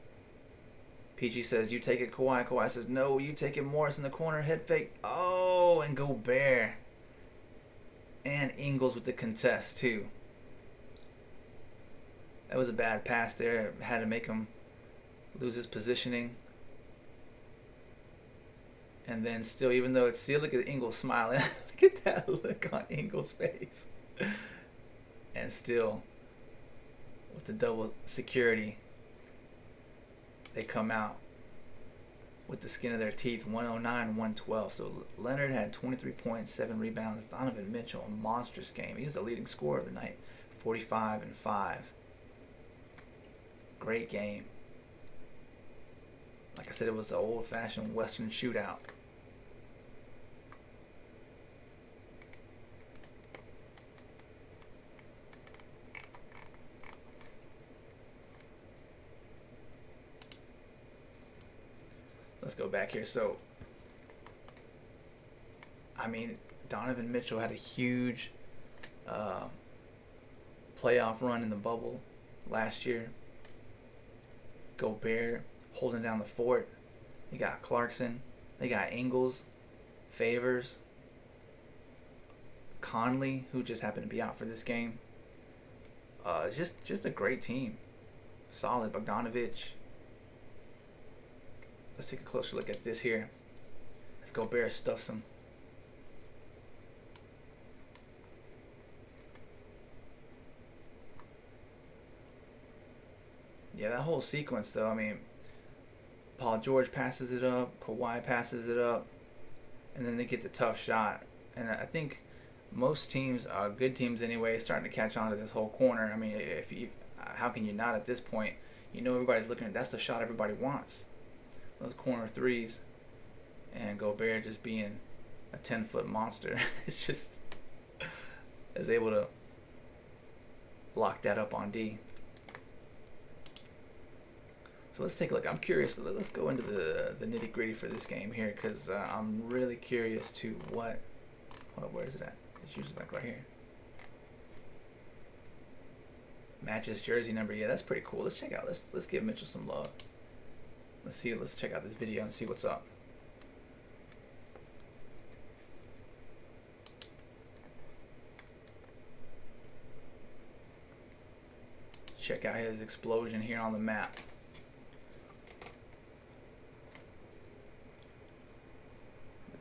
PG says, you take it, Kawhi. Kawhi says, no, you take it, Morris in the corner. Head fake. Oh, and Gobert. And Ingles with the contest, too. That was a bad pass there. Had to make him lose his positioning. And then still, even though it's still, look at Ingles smiling. Look at that look on Ingles' face. And still, with the double security, they come out with the skin of their teeth, 109-112. So Leonard had 23 points, 7 rebounds. Donovan Mitchell, a monstrous game. He was the leading scorer of the night, 45-5. Great game. Like I said, it was the old-fashioned Western shootout. Let's go back here. So, I mean, Donovan Mitchell had a huge playoff run in the bubble last year. Gobert holding down the fort. They got Clarkson. They got Ingles, Favors, Conley, who just happened to be out for this game. Just a great team. Solid. Bogdanovich. Let's take a closer look at this here. Let's Gobert stuffs him. Yeah, that whole sequence, though, I mean, Paul George passes it up, Kawhi passes it up, and then they get the tough shot. And I think most teams, good teams anyway, starting to catch on to this whole corner. I mean, how can you not at this point? You know everybody's looking at, that's the shot everybody wants. Those corner threes. And Gobert just being a 10-foot monster. It's just is able to lock that up on D. So let's take a look. I'm curious. Let's go into the nitty-gritty for this game here, because I'm really curious to what... Hold on, where is it at? It's usually back right here. Matches jersey number. Yeah, that's pretty cool. Let's check out. Let's give Mitchell some love. Let's check out this video and see what's up. Check out his explosion here on the map.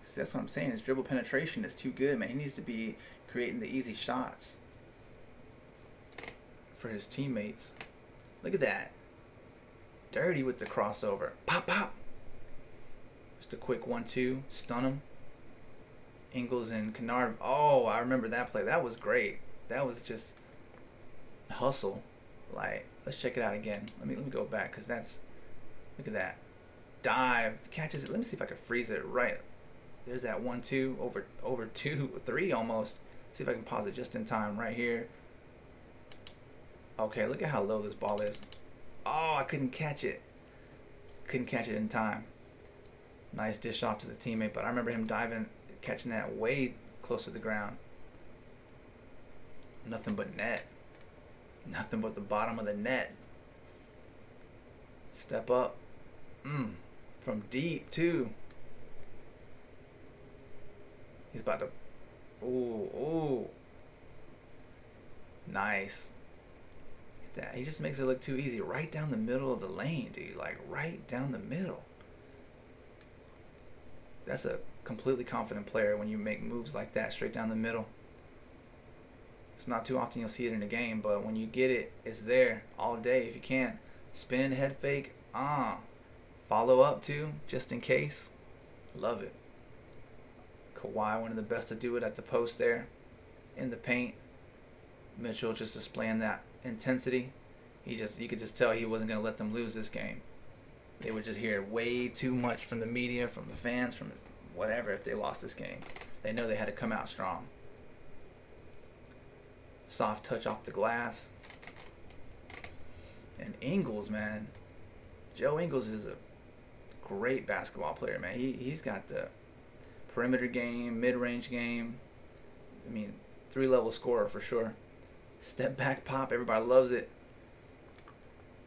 See, that's what I'm saying. His dribble penetration is too good, man. He needs to be creating the easy shots for his teammates. Look at that. Dirty with the crossover. Pop, pop. Just a quick 1-2. Stun him. Ingles and Kennard. Oh, I remember that play. That was great. That was just hustle. Like, let's check it out again. Let me go back, because that's... Look at that. Dive. Catches it. Let me see if I can freeze it right. There's that 1-2 over 2-3 almost. See if I can pause it just in time right here. Okay, look at how low this ball is. Oh, I couldn't catch it. Couldn't catch it in time. Nice dish off to the teammate, but I remember him diving, catching that way close to the ground. Nothing but net. Nothing but the bottom of the net. Step up. From deep, too. He's about to... Ooh. Nice. Look at that. He just makes it look too easy. Right down the middle of the lane, dude. Like, right down the middle. That's a completely confident player when you make moves like that straight down the middle. It's not too often you'll see it in a game, but when you get it, it's there all day if you can. Spin, head fake, follow up too, just in case. Love it. Kawhi, one of the best to do it at the post there, in the paint. Mitchell just displaying that intensity. You could just tell he wasn't going to let them lose this game. They would just hear way too much from the media, from the fans, from whatever if they lost this game. They know they had to come out strong. Soft touch off the glass. And Ingles, man. Joe Ingles is a great basketball player, man. He's got the perimeter game, mid-range game. I mean, 3-level scorer for sure. Step back pop, everybody loves it.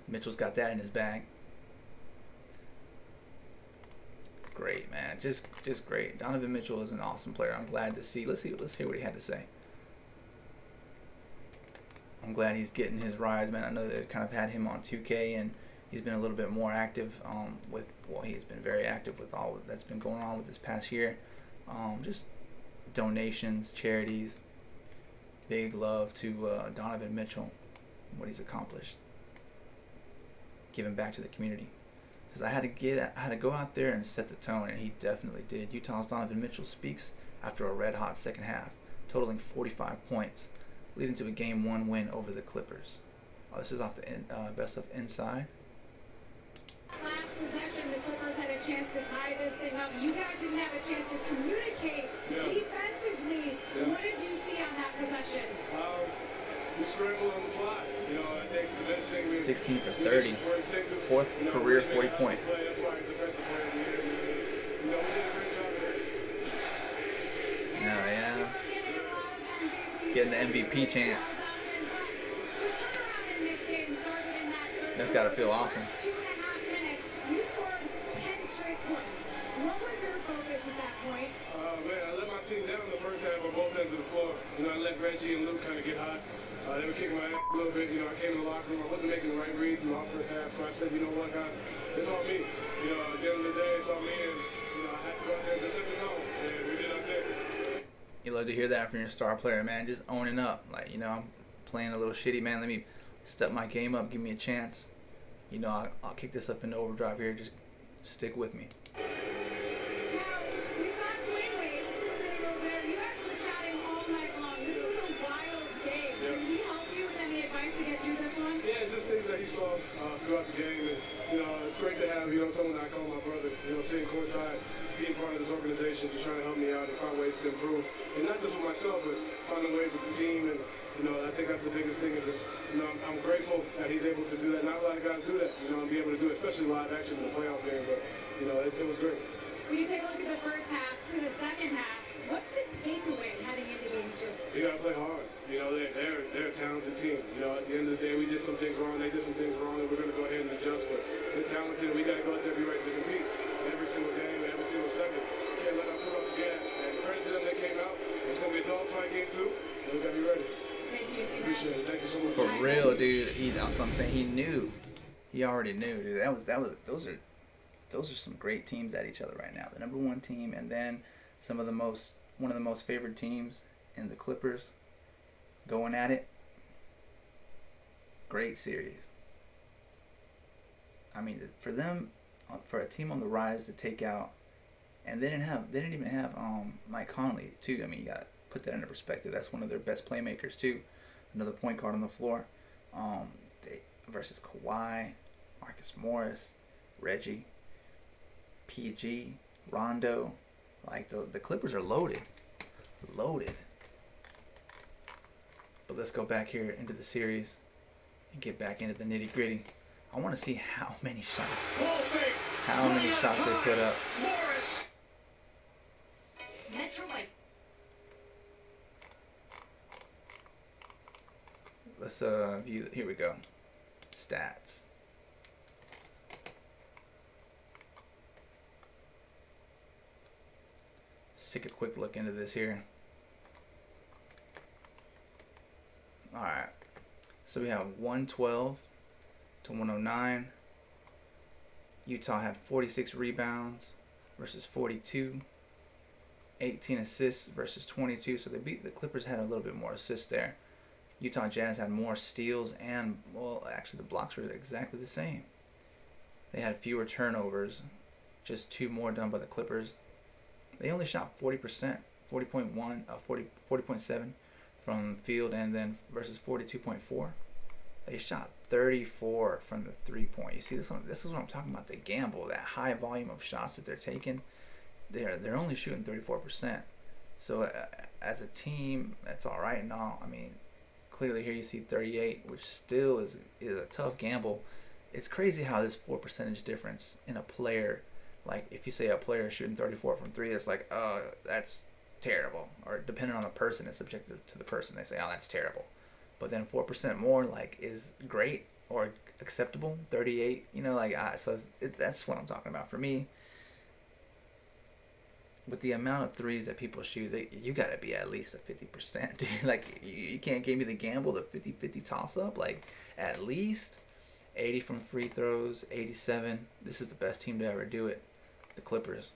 Mitchell's got that in his bag. Great, man. Just great. Donovan Mitchell is an awesome player. I'm glad to see. Let's hear what he had to say. I'm glad he's getting his rise, man. I know they kind of had him on 2K, and he's been a little bit more active he's been very active with all that's been going on with this past year. Just donations, charities, big love to Donovan Mitchell, what he's accomplished. Giving back to the community. Because I had to go out there and set the tone, and he definitely did. Utah's Donovan Mitchell speaks after a red-hot second half, totaling 45 points, leading to a Game 1 win over the Clippers. This is off the best of Inside. Last possession, the Clippers had a chance to tie this thing up. You guys didn't have a chance to communicate defensively. What did you see on that possession? We scrambled on the fly. I think the best thing 16 for 30. Fourth career 40-point. That's why he's defensive player of the year. We did a great job of that. Yeah. Getting the MVP chant. That's got to feel awesome. 2.5 minutes. You scored 10 straight points. What was your focus at that point? Man, I let my team down in the first half on both ends of the floor. I let Reggie and Luke kind of get hot. They were kicking my ass a little bit. I came in the locker room. I wasn't making the right reads in the first half, so I said, you know what, God, it's all me. At the end of the day, it's all me, and I had to go out there and just set the tone, and we did out there. You love to hear that from your star player, man. Just owning up. Like, I'm playing a little shitty, man. Let me step my game up. Give me a chance. I'll kick this up into overdrive here. Just stick with me. Now, we saw Dwayne Wade sitting over there. You guys were chatting all night long. This was a wild game. Yeah. Did he help you with any advice to get through this one? Yeah, just things that he saw throughout the game. And, it's great to have, someone that I call my brother, sitting courtside, being part of this organization, just trying to help me out and find ways to improve. And not just with myself, but finding ways with the team. And, I think that's the biggest thing. And just, I'm grateful that he's able to do that. Not a lot of guys do that, and be able to do it, especially live action in the playoff game. But, it was great. When you take a look at the first half to the second half, what's the takeaway heading into game 2? You got to play hard. They're a talented team. At the end of the day, we did some things wrong. They did some things wrong, and we're going to go ahead and adjust. But they're talented. We got to go out there and be ready to compete every single game, every single second. Can't let our foot off the gas. And credit to them, they came out. It's going to be a dogfight game 2. And we got to be ready. Thank you. Appreciate it. Thank you so much. For real, dude. So I'm saying he knew. He already knew, dude. Those are some great teams at each other right now. The number 1 team, and then one of the most favored teams in the Clippers going at it. Great series. I mean, for a team on the rise to take out, and they didn't even have Mike Conley too. I mean, you got to put that into perspective. That's one of their best playmakers too. Another point guard on the floor. Versus Kawhi, Marcus Morris, Reggie, PG, Rondo. Like, the Clippers are loaded. But let's go back here into the series and get back into the nitty gritty. I want to see how many shots they put up. Metro let's view. Here we go. Stats. Let's take a quick look into this here. All right. So we have 112 to 109. Utah had 46 rebounds versus 42. 18 assists versus 22. So they beat the Clippers. Had a little bit more assists there. Utah Jazz had more steals and, well, actually the blocks were exactly the same. They had fewer turnovers, just 2 more done by the Clippers. They only shot 40%, 40.7 from field, and then versus 42.4. They shot 34 from the 3-point. You see this one? This is what I'm talking about. The gamble, that high volume of shots that they're taking. They're only shooting 34%. So as a team, that's all right and all. I mean, clearly here you see 38, which still is a tough gamble. It's crazy how this 4 percentage difference in a player, like if you say a player is shooting 34 from 3, it's like, oh, that's terrible. Or depending on the person, it's subjective to the person. They say, oh, that's terrible. But then 4% more, like, is great or acceptable. 38, you know, like, that's what I'm talking about. For me, with the amount of threes that people shoot, you got to be at least a 50%. Dude. Like, you can't give me the gamble, the 50-50 toss-up. Like, at least 80 from free throws, 87. This is the best team to ever do it, the Clippers.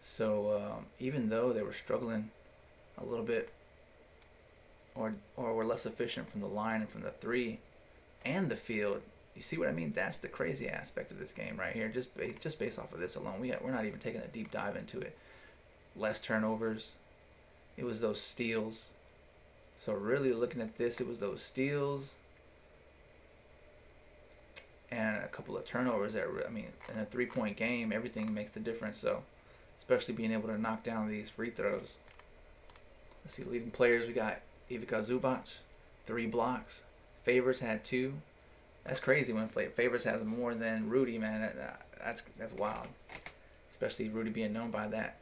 So, even though they were struggling a little bit or were less efficient from the line and from the 3 and the field, you see what I mean? That's the crazy aspect of this game right here. Just based off of this alone, we're not even taking a deep dive into it. Less turnovers. It was those steals. So really looking at this, it was those steals and a couple of turnovers. In a 3-point game, everything makes the difference. So especially being able to knock down these free throws. Let's see, leading players, we got Ivica Zubac, 3 blocks. Favors had 2. That's crazy when Favors has more than Rudy, man. That's wild. Especially Rudy being known by that.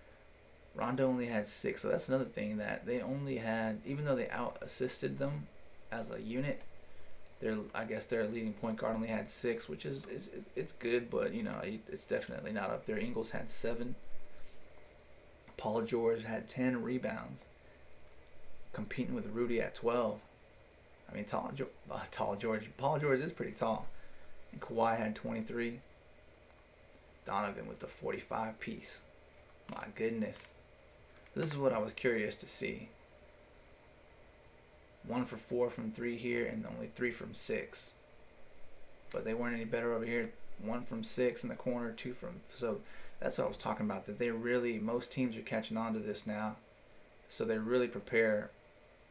Rondo only had 6, so that's another thing that they only had, even though they out-assisted them as a unit, I guess their leading point guard only had 6, which is it's good, but you know it's definitely not up there. Ingles had 7. Paul George had 10 rebounds, competing with Rudy at 12. I mean, tall George. Paul George is pretty tall. And Kawhi had 23. Donovan with the 45 piece. My goodness. This is what I was curious to see. 1 for 4 from 3 here, and only 3 from 6. But they weren't any better over here. 1 from 6 in the corner, 2 from. So that's what I was talking about. That most teams are catching on to this now. So they really prepare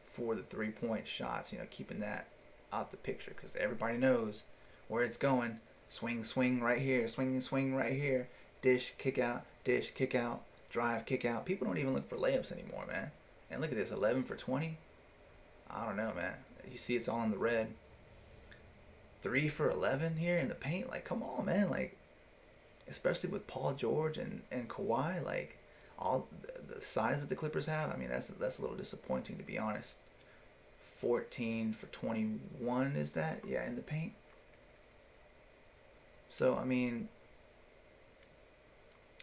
for the 3-point shots, you know, keeping that out the picture, because everybody knows where it's going. Swing right here, swing right here, dish, kick out, drive, kick out. People don't even look for layups anymore, man. And look at this, 11 for 20. I don't know, man. You see it's all in the red. 3 for 11 here in the paint. Like, come on, man. Like, especially with Paul George and Kawhi, like, all the size that the Clippers have, I mean, that's a little disappointing, to be honest. 14 for 21 is that? Yeah, in the paint. So, I mean,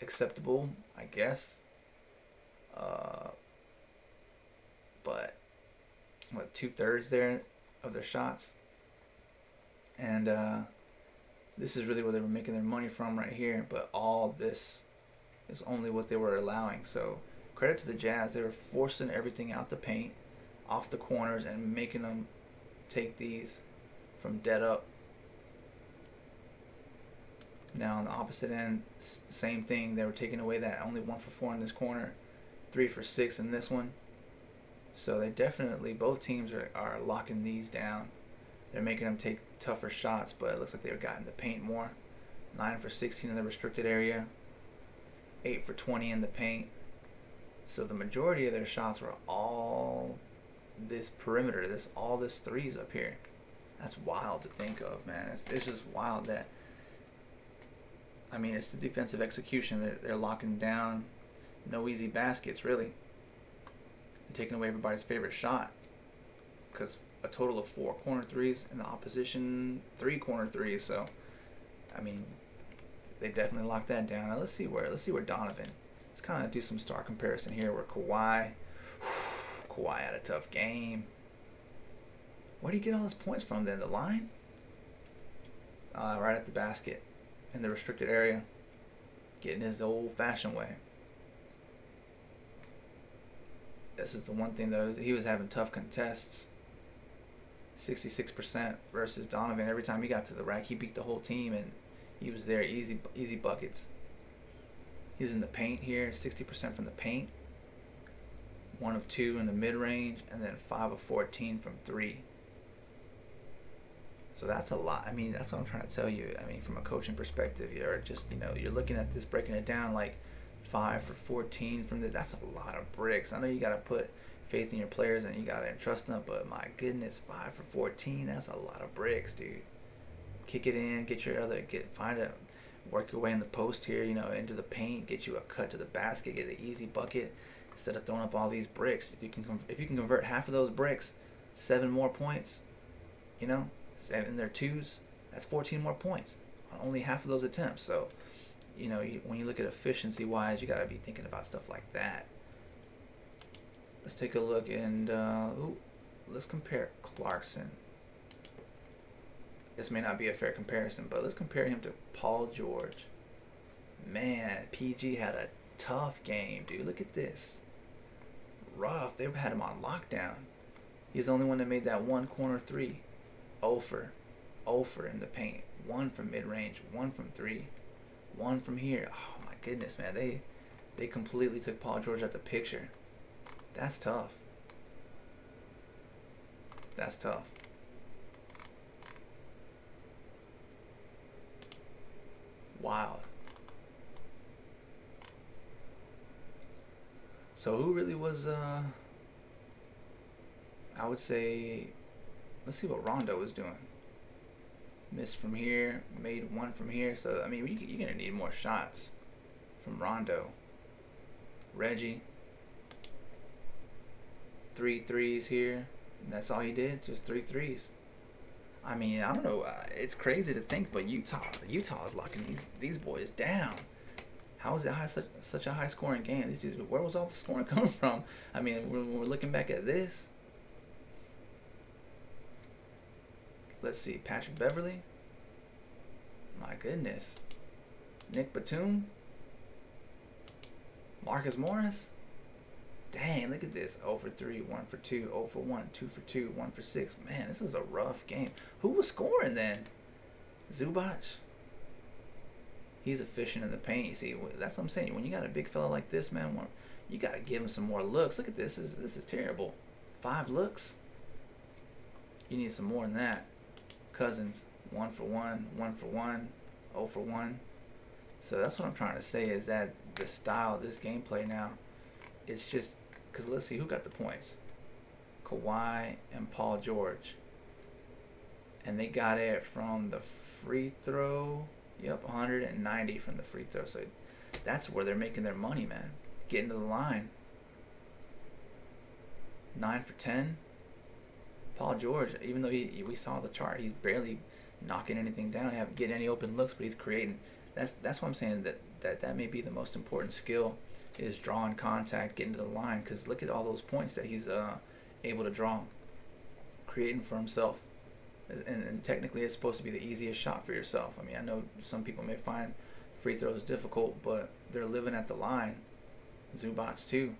acceptable, I guess. But, 2/3 there of their shots. And this is really where they were making their money from right here. But all this is only what they were allowing. So, credit to the Jazz. They were forcing everything out the paint, off the corners, and making them take these from dead up. Now on the opposite end, the same thing. They were taking away that only 1 for 4 in this corner, 3 for 6 in this one. So they definitely, both teams are locking these down. They're making them take tougher shots, but it looks like they've gotten the paint more. 9 for 16 in the restricted area, 8 for 20 in the paint. So the majority of their shots were all this perimeter, all this threes up here. That's wild to think of, man. It's just wild that, I mean, it's the defensive execution. They're locking down. No easy baskets, really. And taking away everybody's favorite shot. Because a total of 4 corner threes, and the opposition 3 corner threes. So, I mean, they definitely locked that down. Now let's see where Donovan. Let's kind of do some star comparison here. Where Kawhi had a tough game. Where did he get all his points from then? The line? Right at the basket, in the restricted area, getting his old-fashioned way. This is the one thing though, he was having tough contests. 66% versus Donovan. Every time he got to the rack, he beat the whole team, and he was there, easy buckets. He's in the paint here, 60% from the paint, 1 of 2 in the mid-range, and then 5 of 14 from 3. So that's a lot. I mean, that's what I'm trying to tell you. I mean, from a coaching perspective, you're just, you're looking at this, breaking it down like 5 for 14 from that's a lot of bricks. I know you got to put faith in your players and you got to entrust them, but my goodness, 5 for 14, that's a lot of bricks, dude. Kick it in, work your way in the post here, into the paint, get you a cut to the basket, get an easy bucket instead of throwing up all these bricks. If you can convert half of those bricks, 7 more points, and they're 2s, that's 14 more points on only half of those attempts. So, when you look at efficiency-wise, you got to be thinking about stuff like that. Let's take a look and let's compare Clarkson. This may not be a fair comparison, but let's compare him to Paul George. Man, PG had a tough game, dude. Look at this. Rough. They had him on lockdown. He's the only one that made that 1 corner 3. 0 for in the paint. 1 from mid-range. 1 from 3. 1 from here. Oh my goodness, man. They completely took Paul George out the picture. That's tough. That's tough. Wild. So who really was I would say, let's see what Rondo was doing. Missed from here, made 1 from here. So I mean, you're gonna need more shots from Rondo. Reggie, 3 threes here. And that's all he did, just 3 threes. I mean, I don't know. It's crazy to think, but Utah is locking these boys down. How is it such a high scoring game? These dudes, where was all the scoring coming from? I mean, when we're looking back at this. Let's see, Patrick Beverly. My goodness. Nick Batum. Marcus Morris. Dang, look at this. 0 for 3, 1 for 2, 0 for 1, 2 for 2, 1 for 6. Man, this is a rough game. Who was scoring then? Zubac? He's efficient in the paint. You see, that's what I'm saying. When you got a big fella like this, man, you got to give him some more looks. Look at this. This is terrible. 5 looks? You need some more than that. Cousins, 1 for 1, 1 for 1, 0 for 1. So that's what I'm trying to say, is that the style of this gameplay now, it's just, because let's see who got the points. Kawhi and Paul George. And they got it from the free throw. Yep, 190 from the free throw. So that's where they're making their money, man. Getting to the line. 9 for 10. Paul George, even though we saw the chart, he's barely knocking anything down. He haven't getting any open looks, but he's creating. That's what I'm saying, that may be the most important skill, is drawing contact, getting to the line. Because look at all those points that he's able to draw, creating for himself. And technically, it's supposed to be the easiest shot for yourself. I mean, I know some people may find free throws difficult, but they're living at the line. Zubac too.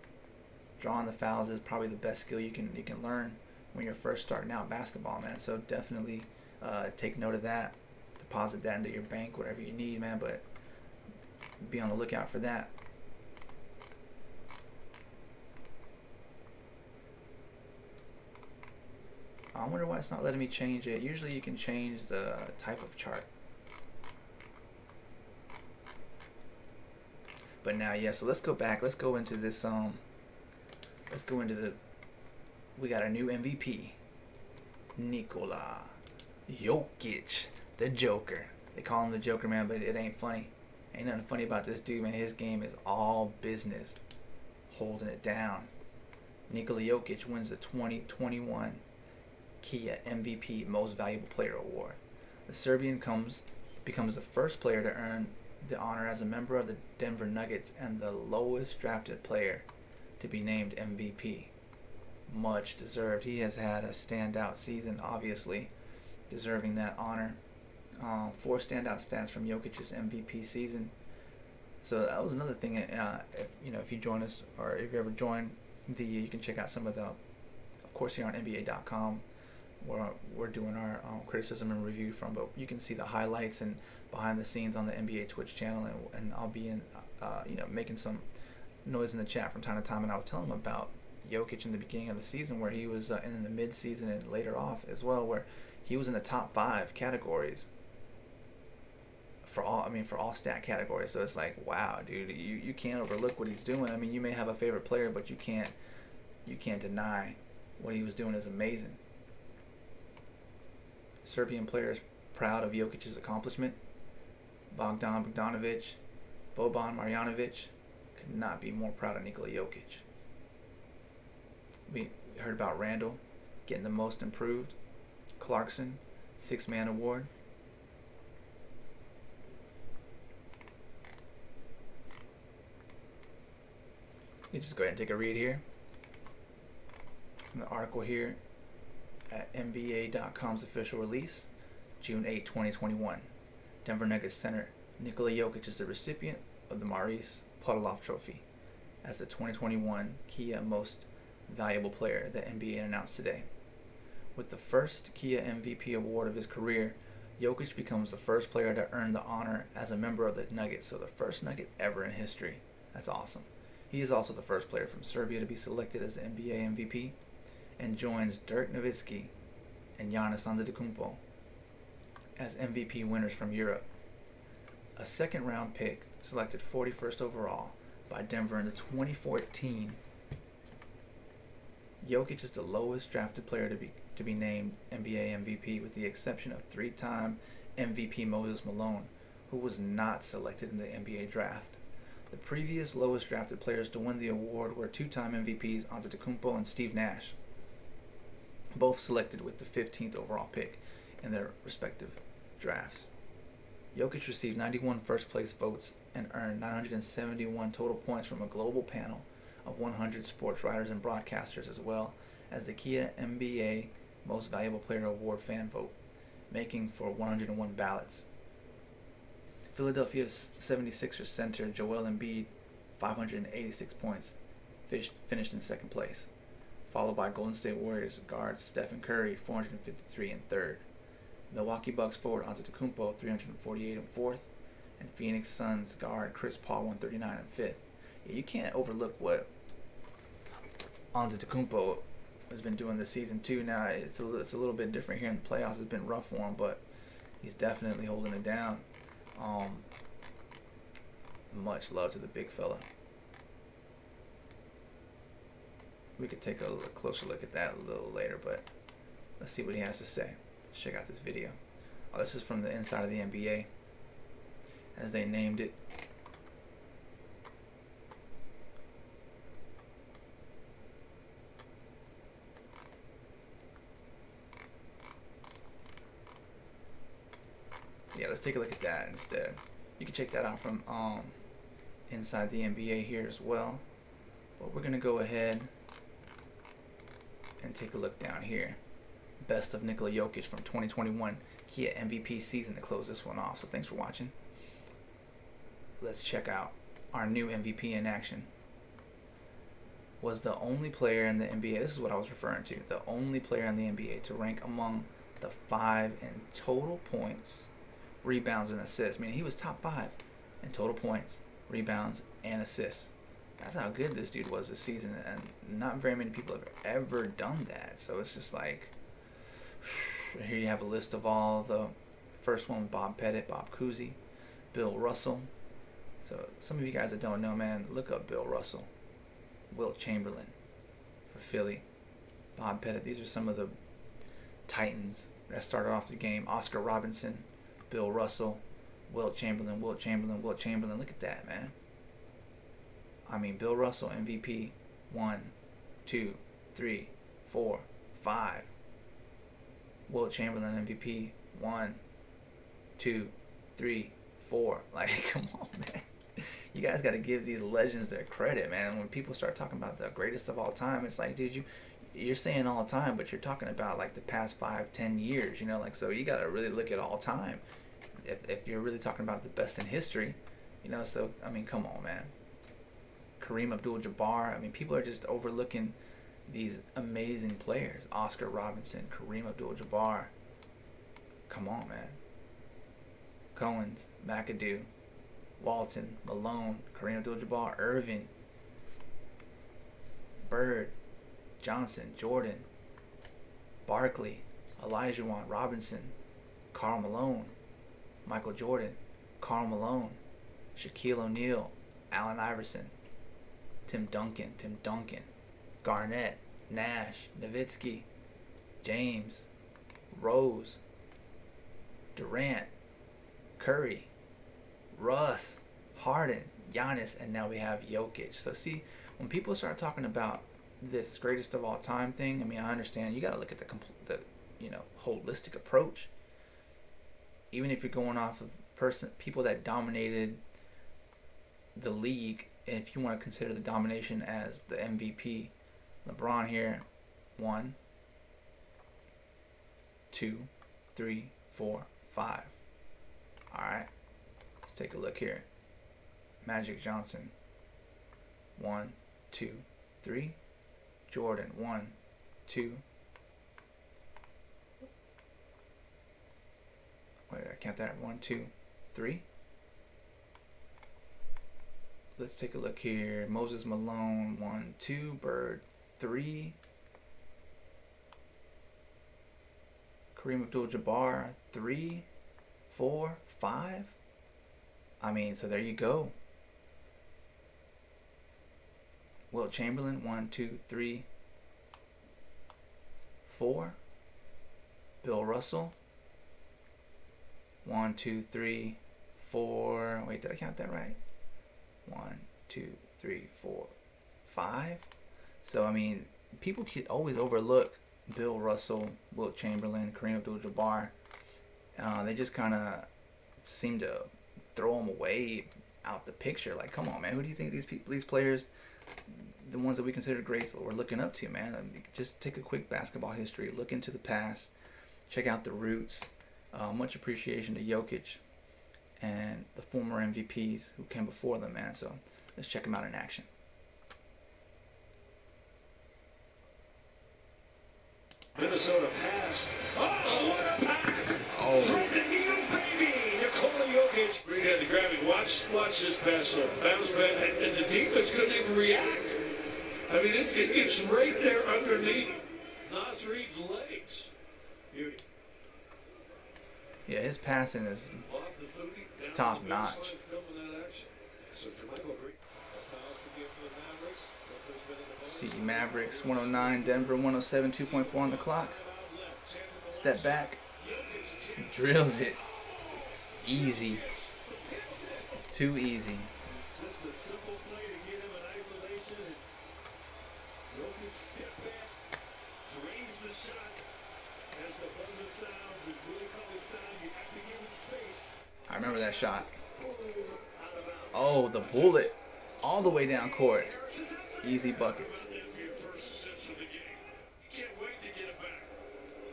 Drawing the fouls is probably the best skill you can learn when you're first starting out basketball, man. So definitely take note of that. Deposit that into your bank, whatever you need, man. But be on the lookout for that. I wonder why it's not letting me change it. Usually you can change the type of chart. But now, yeah, so let's go back. Let's go into this, we got a new MVP. Nikola Jokic, the Joker. They call him the Joker, man, but it ain't funny. Ain't nothing funny about this dude, man. His game is all business. Holding it down. Nikola Jokic wins the 2021 Kia MVP Most Valuable Player award. The Serbian becomes the first player to earn the honor as a member of the Denver Nuggets and the lowest drafted player to be named MVP. Much deserved. He has had a standout season, obviously, deserving that honor. 4 standout stats from Jokic's MVP season. So that was another thing. If you join us, or if you ever join you can check out some of the, of course, here on NBA.com, where we're doing our criticism and review from. But you can see the highlights and behind the scenes on the NBA Twitch channel, and I'll be in, making some noise in the chat from time to time. And I was telling him about Jokic in the beginning of the season, where he was in the mid-season and later off as well, where he was in the top 5 categories for all stat categories. So it's like, wow, dude, you can't overlook what he's doing. I mean, you may have a favorite player, but you can't deny what he was doing is amazing. Serbian players proud of Jokic's accomplishment. Bogdan Bogdanovic, Boban Marjanovic could not be more proud of Nikola Jokic. We heard about Randall getting the most improved. Clarkson, 6-man award. You just go ahead and take a read here from the article here at NBA.com's official release, June 8, 2021. Denver Nuggets center Nikola Jokic is the recipient of the Maurice Podolov Trophy as the 2021 Kia Most Valuable Player, the NBA announced today. With the first Kia MVP award of his career, Jokic becomes the first player to earn the honor as a member of the Nuggets, so the first Nugget ever in history. That's awesome. He is also the first player from Serbia to be selected as the NBA MVP, and joins Dirk Nowitzki and Giannis Antetokounmpo as MVP winners from Europe. A second-round pick, selected 41st overall by Denver in the 2014. Jokic is the lowest drafted player to be named NBA MVP, with the exception of 3-time MVP Moses Malone, who was not selected in the NBA draft. The previous lowest drafted players to win the award were 2-time MVPs Antetokounmpo and Steve Nash, both selected with the 15th overall pick in their respective drafts. Jokic received 91 first-place votes and earned 971 total points from a global panel of 100 sports writers and broadcasters, as well as the Kia NBA Most Valuable Player Award fan vote, making for 101 ballots. Philadelphia's 76ers center Joel Embiid, 586 points, finished in second place, followed by Golden State Warriors guard Stephen Curry, 453 in third. Milwaukee Bucks forward Antetokounmpo, 348 in fourth, and Phoenix Suns guard Chris Paul, 139 in fifth. Yeah, you can't overlook what Antetokounmpo has been doing this season too. Now it's a little bit different here in the playoffs. It's been rough for him, but he's definitely holding it down. Much love to the big fella. We could take a closer look at that a little later, but let's see what he has to say. Let's check out this video. This is from the inside of the NBA, as they named it. Yeah, let's take a look at that instead. You can check that out from inside the NBA here as well. But we're going to go ahead and take a look down here. Best of Nikola Jokic from 2021 Kia MVP season to close this one off. So thanks for watching. Let's check out our new MVP in action. Was the only player in the NBA, this is what I was referring to, the only player in the NBA to rank among the 5 in total points, rebounds, and assists. Meaning he was top 5 in total points, rebounds, and assists. That's how good this dude was this season, and not very many people have ever done that. So it's just like, here you have a list of all the first one: Bob Pettit, Bob Cousy, Bill Russell. So some of you guys that don't know, man, look up Bill Russell, Wilt Chamberlain for Philly, Bob Pettit. These are some of the Titans that started off the game. Oscar Robinson, Bill Russell, Wilt Chamberlain, Wilt Chamberlain, Wilt Chamberlain. Look at that, man. I mean, Bill Russell, MVP, 1, 2, 3, 4, 5. Wilt Chamberlain MVP. 1, 2, 3, 4. Like, come on, man. You guys got to give these legends their credit, man. And when people start talking about the greatest of all time, it's like, dude, you're saying all time, but you're talking about like the past 5-10 years, you know, like, so you got to really look at all time if you're really talking about the best in history, you know. So I mean, come on, man. Kareem Abdul-Jabbar. I mean, people are just overlooking these amazing players. Oscar Robinson, Kareem Abdul-Jabbar. Come on, man. Cohen's, McAdoo, Walton, Malone, Kareem Abdul-Jabbar, Irving, Bird, Johnson, Jordan, Barkley, Olajuwon, Robinson, Karl Malone, Michael Jordan, Karl Malone, Shaquille O'Neal, Allen Iverson, Tim Duncan, Garnett, Nash, Nowitzki, James, Rose, Durant, Curry, Russ, Harden, Giannis, and now we have Jokic. So see, when people start talking about this greatest of all time thing, I mean, I understand you got to look at the holistic approach. Even if you're going off of people that dominated the league, and if you want to consider the domination as the MVP, LeBron here, 1, 2, 3, 4, 5. All right, let's take a look here. Magic Johnson, 1, 2, 3. Jordan, 1, 2. Wait, I count that. 1, 2, 3. Let's take a look here. Moses Malone, 1, 2. Bird, 3. Kareem Abdul-Jabbar, 3, 4, 5. I mean, so there you go. Wilt Chamberlain, 1, 2, 3, 4. Bill Russell, 1, 2, 3, 4. Wait, did I count that right? 1, 2, 3, 4, 5. So I mean, people could always overlook Bill Russell, Wilt Chamberlain, Kareem Abdul-Jabbar. They just kind of seem to throw them away out the picture. Like, come on, man, who do you think these players, the ones that we consider greats, we're looking up to, man? I mean, just take a quick basketball history, look into the past, check out the roots. Much appreciation to Jokic and the former MVPs who came before them, man. So let's check them out in action. Minnesota passed. Oh, what a pass! Oh. From the new baby, Nikola Jokic. We had to grab it. Watch this pass. Bounce back, and the defense couldn't even react. I mean, it's right there underneath Nas Reed's legs. Beauty. Yeah, his passing is top notch. See Mavericks 109, Denver 107, 2.4 on the clock. Step back, drills it. Easy. Too easy. I remember that shot. Oh, the bullet all the way down court. Easy buckets.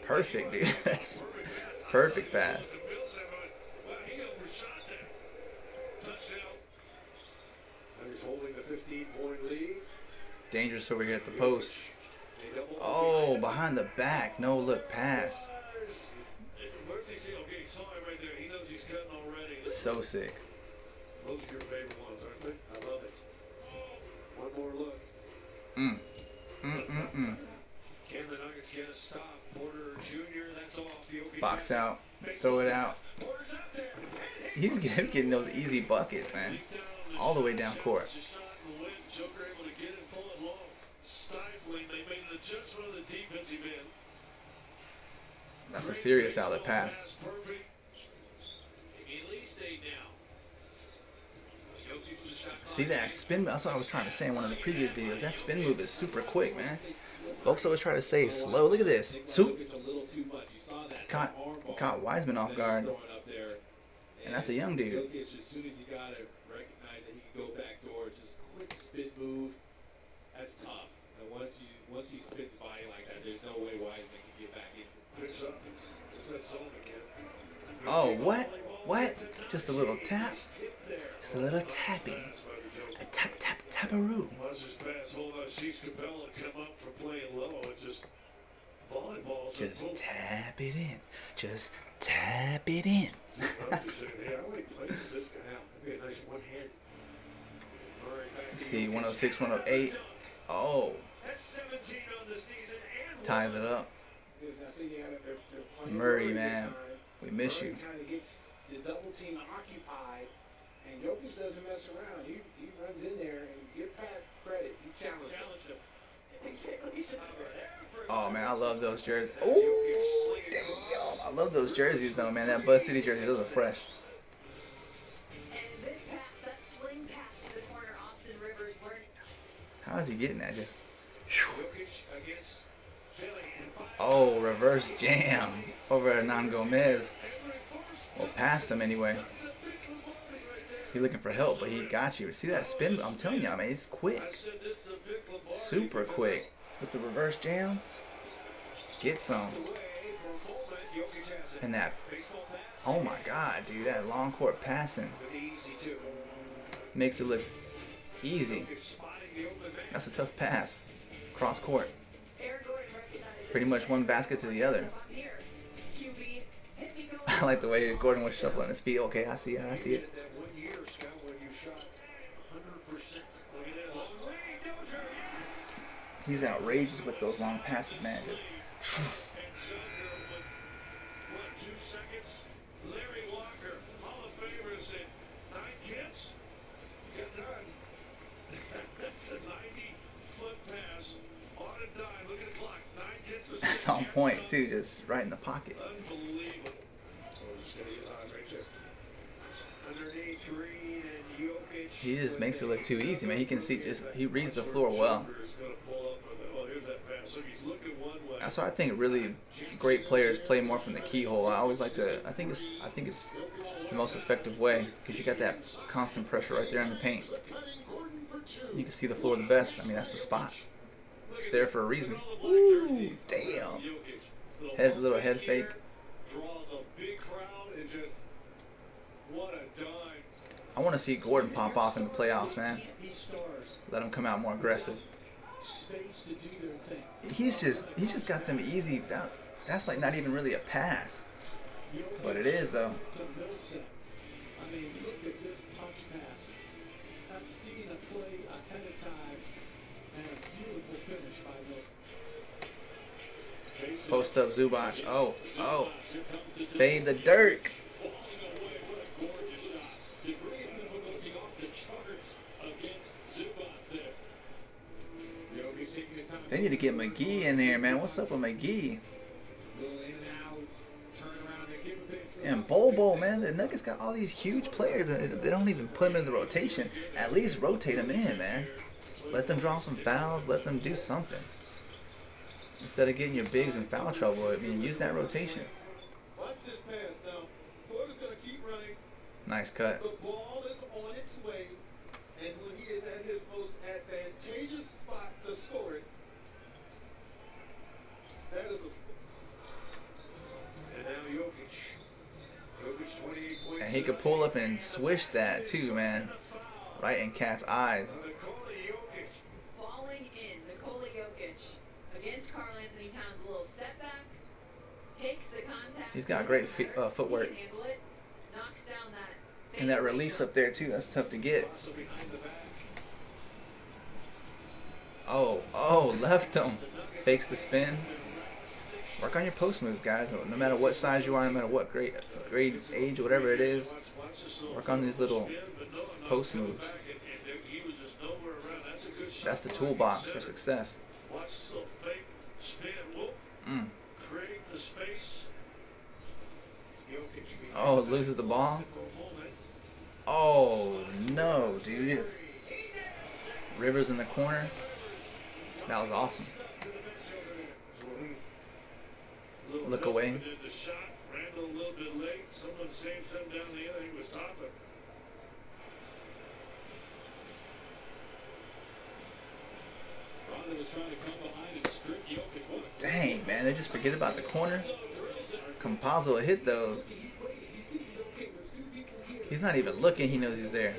Perfect, dude. That's perfect pass. He's holding the 15-point lead. Dangerous over here at the post. Oh, behind the back. No look pass. So sick. Those are your favorite ones, aren't they? I love it. One more look. Can the Nuggets get a stop? Porter Jr., that's off. Box out. Throw it out. He's getting those easy buckets, man. All the way down court. Joker able to get it, pull it long. Stifling. They made an adjustment on the defensive end. That's a serious outlet pass. See that spin? That's what I was trying to say in one of the previous videos. That spin move is super quick, man. Folks always try to say slow. Look at this. Swoop. Caught Wiseman off guard. And that's a young dude. Jokic, as soon as he got it, recognized that he could go back door, just quick spin move. That's tough. And once he spins by you like that, there's no way Wiseman can get back into it. Oh, what? What? Just a little tap. Just a little tapping. A tap, tap, taparoo. Just tap it in. Just tap it in. Let's see, 106, 108. Oh. Ties it up. Murray, man, we miss you. The double team occupied, and Jokic doesn't mess around. He runs in there and give Pat credit. He challenged him. Oh man, I love those jerseys. Oh damn, I love those jerseys though, man. That Buzz City jersey, those are fresh. How is he getting that? Just. Oh, reverse jam over Hernan Gomez. Well, past him anyway. He's looking for help, but he got you. See that spin? I'm telling y'all, man, he's quick. Super quick. With the reverse jam. Get some. And that. Oh my God, dude. That long court passing. Makes it look easy. That's a tough pass. Cross court. Pretty much one basket to the other. I like the way Gordon was shuffling his feet. Okay, I see it. I see it. He's outrageous with those long passes, man. Just. That's on point too, just right in the pocket. He just makes it look too easy, man. He can see, he reads the floor well. That's why I think really great players play more from the keyhole. I always like to. I think it's the most effective way because you got that constant pressure right there in the paint. You can see the floor the best. I mean, that's the spot. It's there for a reason. Ooh, damn. Little head fake. I want to see Gordon pop off in the playoffs, man. Let him come out more aggressive. He's just got them easy. That's like not even really a pass. But it is though. I mean, look at this touch pass. I've seen a play ahead of time and a beautiful finish by this. Post up Zubac. Oh. Fade the Dirk. They need to get McGee in there, man. What's up with McGee? And Bobo, man. The Nuggets got all these huge players, and they don't even put them in the rotation. At least rotate them in, man. Let them draw some fouls. Let them do something. Instead of getting your bigs in foul trouble, I mean, use that rotation. Watch this pass now. Gordon's going to keep running. Nice cut. The ball is on its way, and when he is at his most advantageous spot to score it, that is a score. And now Jokic 28 points. And he could pull up and swish that too, man. Right in Cat's eyes. Falling in, Nikola Jokic against Karl Anthony Towns. A little step back, takes the contact. He's got great footwork. Knocks down that. And that release up there too, that's tough to get. Oh, left him. Fakes the spin. Work on your post moves, guys. No matter what size you are, no matter what grade, age, whatever it is, work on these little post moves. That's the toolbox for success. Oh, loses the ball. Oh no, dude. Rivers in the corner. That was awesome. Look away. Did the shot. Randall a little bit late. Someone saying something down the end. He was topping. Rondo was trying to come behind and strip Jokic. Dang, man, they just forget about the corner. Campazzo will hit those. He's not even looking. He knows he's there.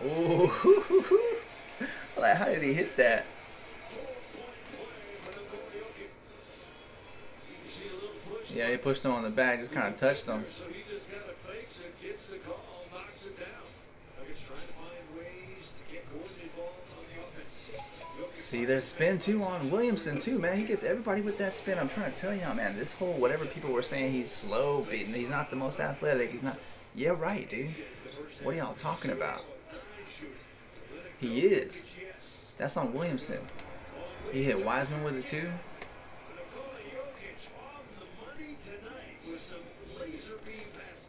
Ooh. Like, how did he hit that? Yeah, he pushed him on the back, just kind of touched him. So he just got a face and gets the call, knocks it down. Nuggets trying to find ways to get Gordon involved on the offense. See, there's spin too on Williamson too, man. He gets everybody with that spin. I'm trying to tell y'all, man. This whole whatever people were saying he's slow, he's not the most athletic. He's not. Yeah, right, dude. What are y'all talking about? He is. That's on Williamson. He hit Wiseman with it too. Nikola Jokic on the money tonight with some laser beam passes.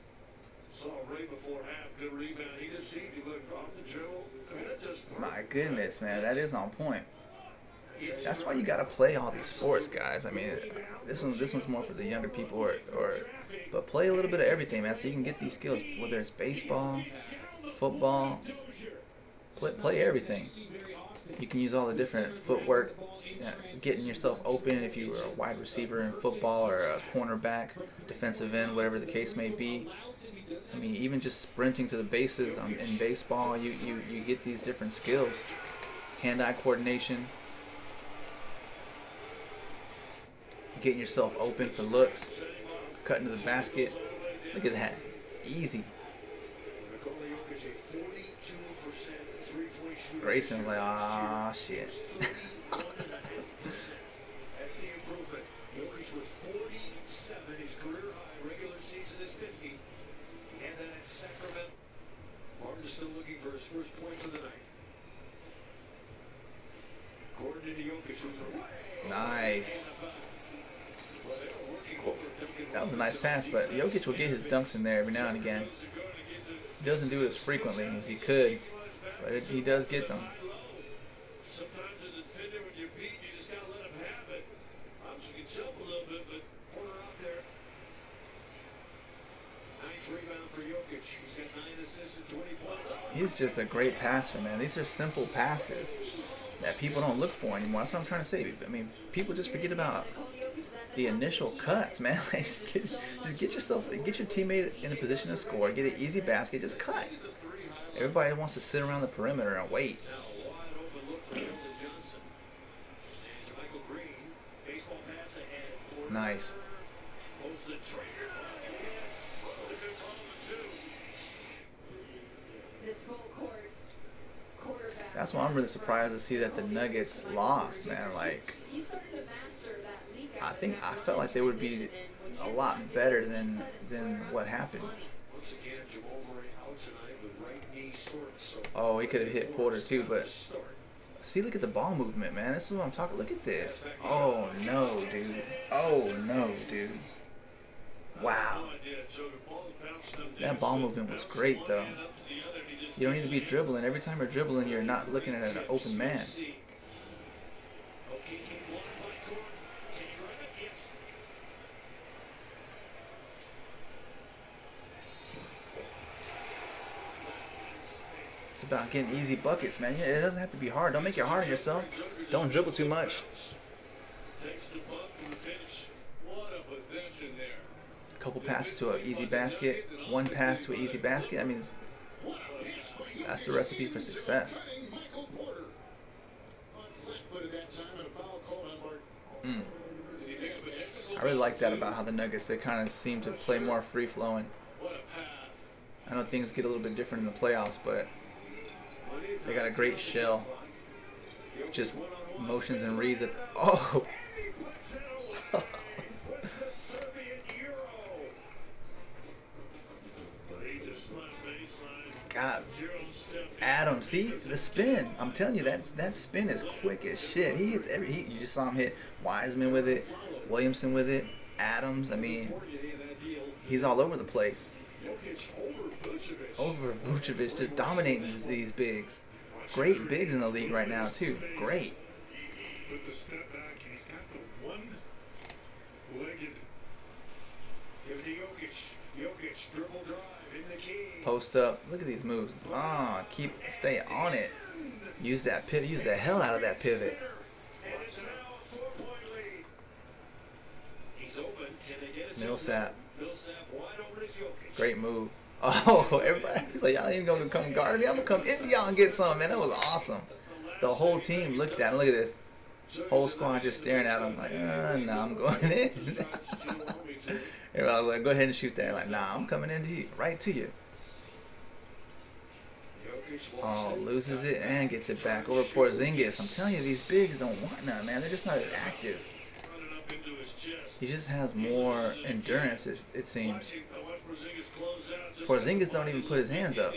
Saw right before half, good rebound. He just sees he looked off the dribble. I mean, that just My goodness, man, that is on point. That's why you gotta play all these sports, guys. I mean, this one's more for the younger people, but play a little bit of everything, man, so you can get these skills. Whether it's baseball, football, play everything. You can use all the different footwork, getting yourself open if you were a wide receiver in football or a cornerback, defensive end, whatever the case may be. I mean, even just sprinting to the bases in baseball, you get these different skills. Hand-eye coordination, getting yourself open for looks, cutting to the basket. Look at that, easy. Grayson's like, ah, shit. That's the improvement. Jokic with 47. His career high regular season is 50. And then at Sacramento, Martin's still looking for his first points of the night. Gordon into Jokic, who's away. Nice. Cool. That was a nice pass, but Jokic will get his dunks in there every now and again. He doesn't do it as frequently as he could, but he does get them. Sometimes a defender, when you beat, you just gotta let him have it. Obviously, you can jump a little bit, but Porter out there. Nice rebound for Jokic. He's got 9 assists and 20 points. He's just a great passer, man. These are simple passes that people don't look for anymore. That's what I'm trying to say. I mean, people just forget about the initial cuts, man. just get your teammate in a position to score, get an easy basket, just cut. Everybody wants to sit around the perimeter and wait. Nice. That's why I'm really surprised to see that the Nuggets lost, man. Like, I felt like they would be a lot better than what happened. Oh, he could have hit Porter too, but see, look at the ball movement, man. This is what I'm talking. Look at this. Oh no, dude. Oh no, dude. Wow. That ball movement was great, though. You don't need to be dribbling. Every time you're dribbling, you're not looking at an open man. It's about getting easy buckets, man. It doesn't have to be hard. Don't make it hard on yourself. Don't dribble too much. A couple passes to an easy basket. One pass to an easy basket. I mean, that's the recipe for success. I really like that about how the Nuggets, they kind of seem to play more free-flowing. I know things get a little bit different in the playoffs, but they got a great shell. Just motions and reads at the, oh! God, Adam, see the spin. I'm telling you, that spin is quick as shit. He hits you just saw him hit Wiseman with it, Williamson with it. Adams. I mean, he's all over the place. Over Vucevic, just dominating these bigs. Great bigs in the league right now too. Great. With the step back, and he's got the one-legged. Give to Jokic. Jokic dribble drive in the key. Post up. Look at these moves. Stay on it. Use that pivot. Use the hell out of that pivot. And it's now a 4-point lead. He's open. Can they get it? Millsap. Millsap wide open is Jokic. Great move. Oh, everybody's like, y'all ain't gonna come guard me. I'm gonna come into y'all and get some, man. That was awesome. The whole team looked at him. Look at this. Whole squad just staring at him like, no, I'm going in. Everybody was like, go ahead and shoot that. Like, nah, I'm coming into you, right to you. Oh, loses it and gets it back over Porzingis. I'm telling you, these bigs don't want none, man. They're just not as active. He just has more endurance, it seems. Porzingis don't even put his hands up.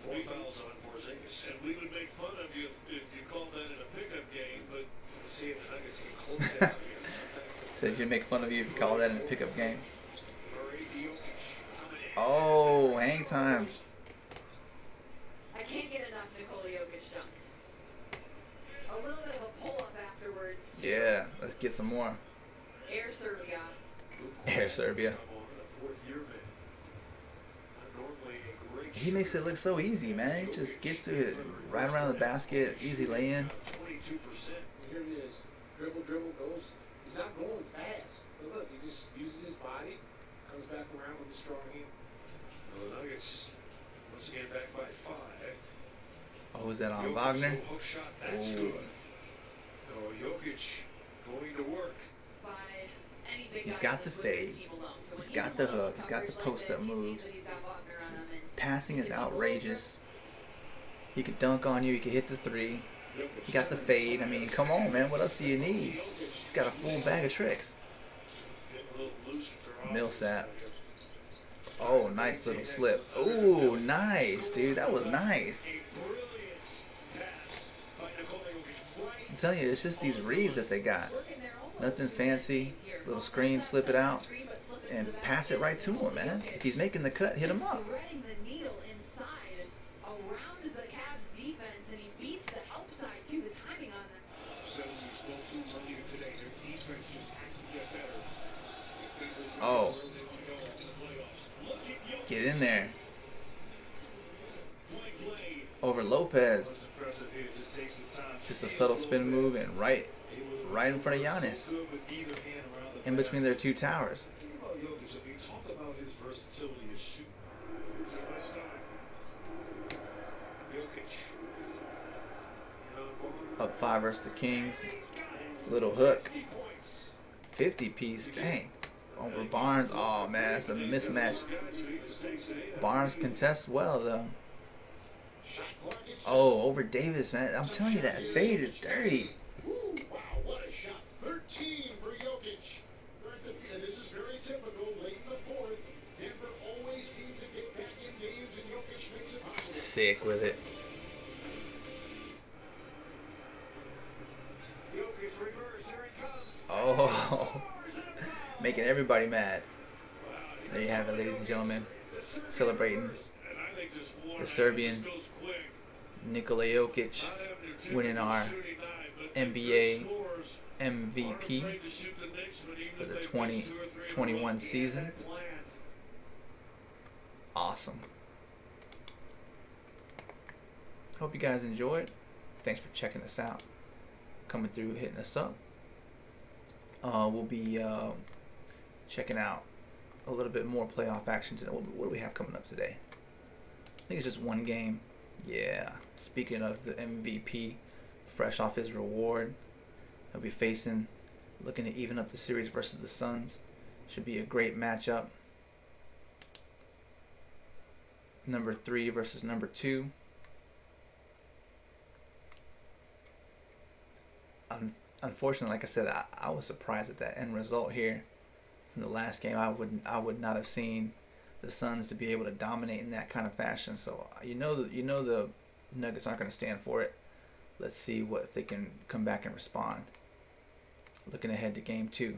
4 fouls on Porzingis. And we would make fun of you if you called that in a pickup game, but see if the Nuggets can close that. Said you'd make fun of you if you called that in a pickup game. Oh, hang time. I can't get enough Nikola Jokic dunks. A little bit of a pull-up afterwards. Yeah, let's get some more. Air Serbia. Air Serbia. He makes it look so easy, man. He just gets to it right around the basket, easy lay-in. 22%. Here it is. Dribble, goes. He's not going fast. But look, he just uses his body, comes back around with a strong hand. The Nuggets, once again, back by 5. Oh, was that on Wagner? Hook shot, that's good. Oh, Jokic going to work. By any big He's guy got the who's with his fade. team alone. So He's when got he the pulls hook. He's got the coverage like post-up this, he sees moves. that he's got Wagner on him, and Passing is outrageous. He could dunk on you. He could hit the three. He got the fade. I mean, come on, man. What else do you need? He's got a full bag of tricks. Millsap. Oh, nice little slip. Oh, nice, dude. That was nice. I'm telling you, it's just these reads that they got. Nothing fancy. Little screen, slip it out, and pass it right to him, man. If he's making the cut, hit him up. threading the needle inside around the Cavs defense, and he beats the help side too. The timing on that. 70 spoke to earlier today. Their defense just has to get better. Oh. Get in there. Over Lopez. Just a subtle spin move and right in front of Giannis. In between their two towers. Talk about his versatility as shooting. Up 5 versus the Kings. Little hook. 50 piece. Dang. Over Barnes. Oh, man. It's a mismatch. Barnes contests well, though. Oh, over Davis, man. I'm telling you, that fade is dirty. Wow, what a shot. 13 for Jokic. And this is very typical late in the fourth. Denver always seems to get back in games, and Jokic makes it possible. Sick with it. Jokic reverse, here he comes. Oh, making everybody mad. There you have it, ladies and gentlemen. Celebrating the Serbian Nikola Jokic winning our NBA MVP for the 2021 season. Awesome. Hope you guys enjoyed. Thanks for checking us out. Coming through, hitting us up. We'll be checking out a little bit more playoff action today. What do we have coming up today? I think it's just one game. Yeah. Speaking of the MVP, fresh off his reward, he'll be looking to even up the series versus the Suns. Should be a great matchup. Number 3 versus number 2. Unfortunately, like I said, I was surprised at that end result here from the last game. I would not have seen the Suns to be able to dominate in that kind of fashion. So you know the Nuggets aren't going to stand for it. Let's see if they can come back and respond. looking ahead to Game 2.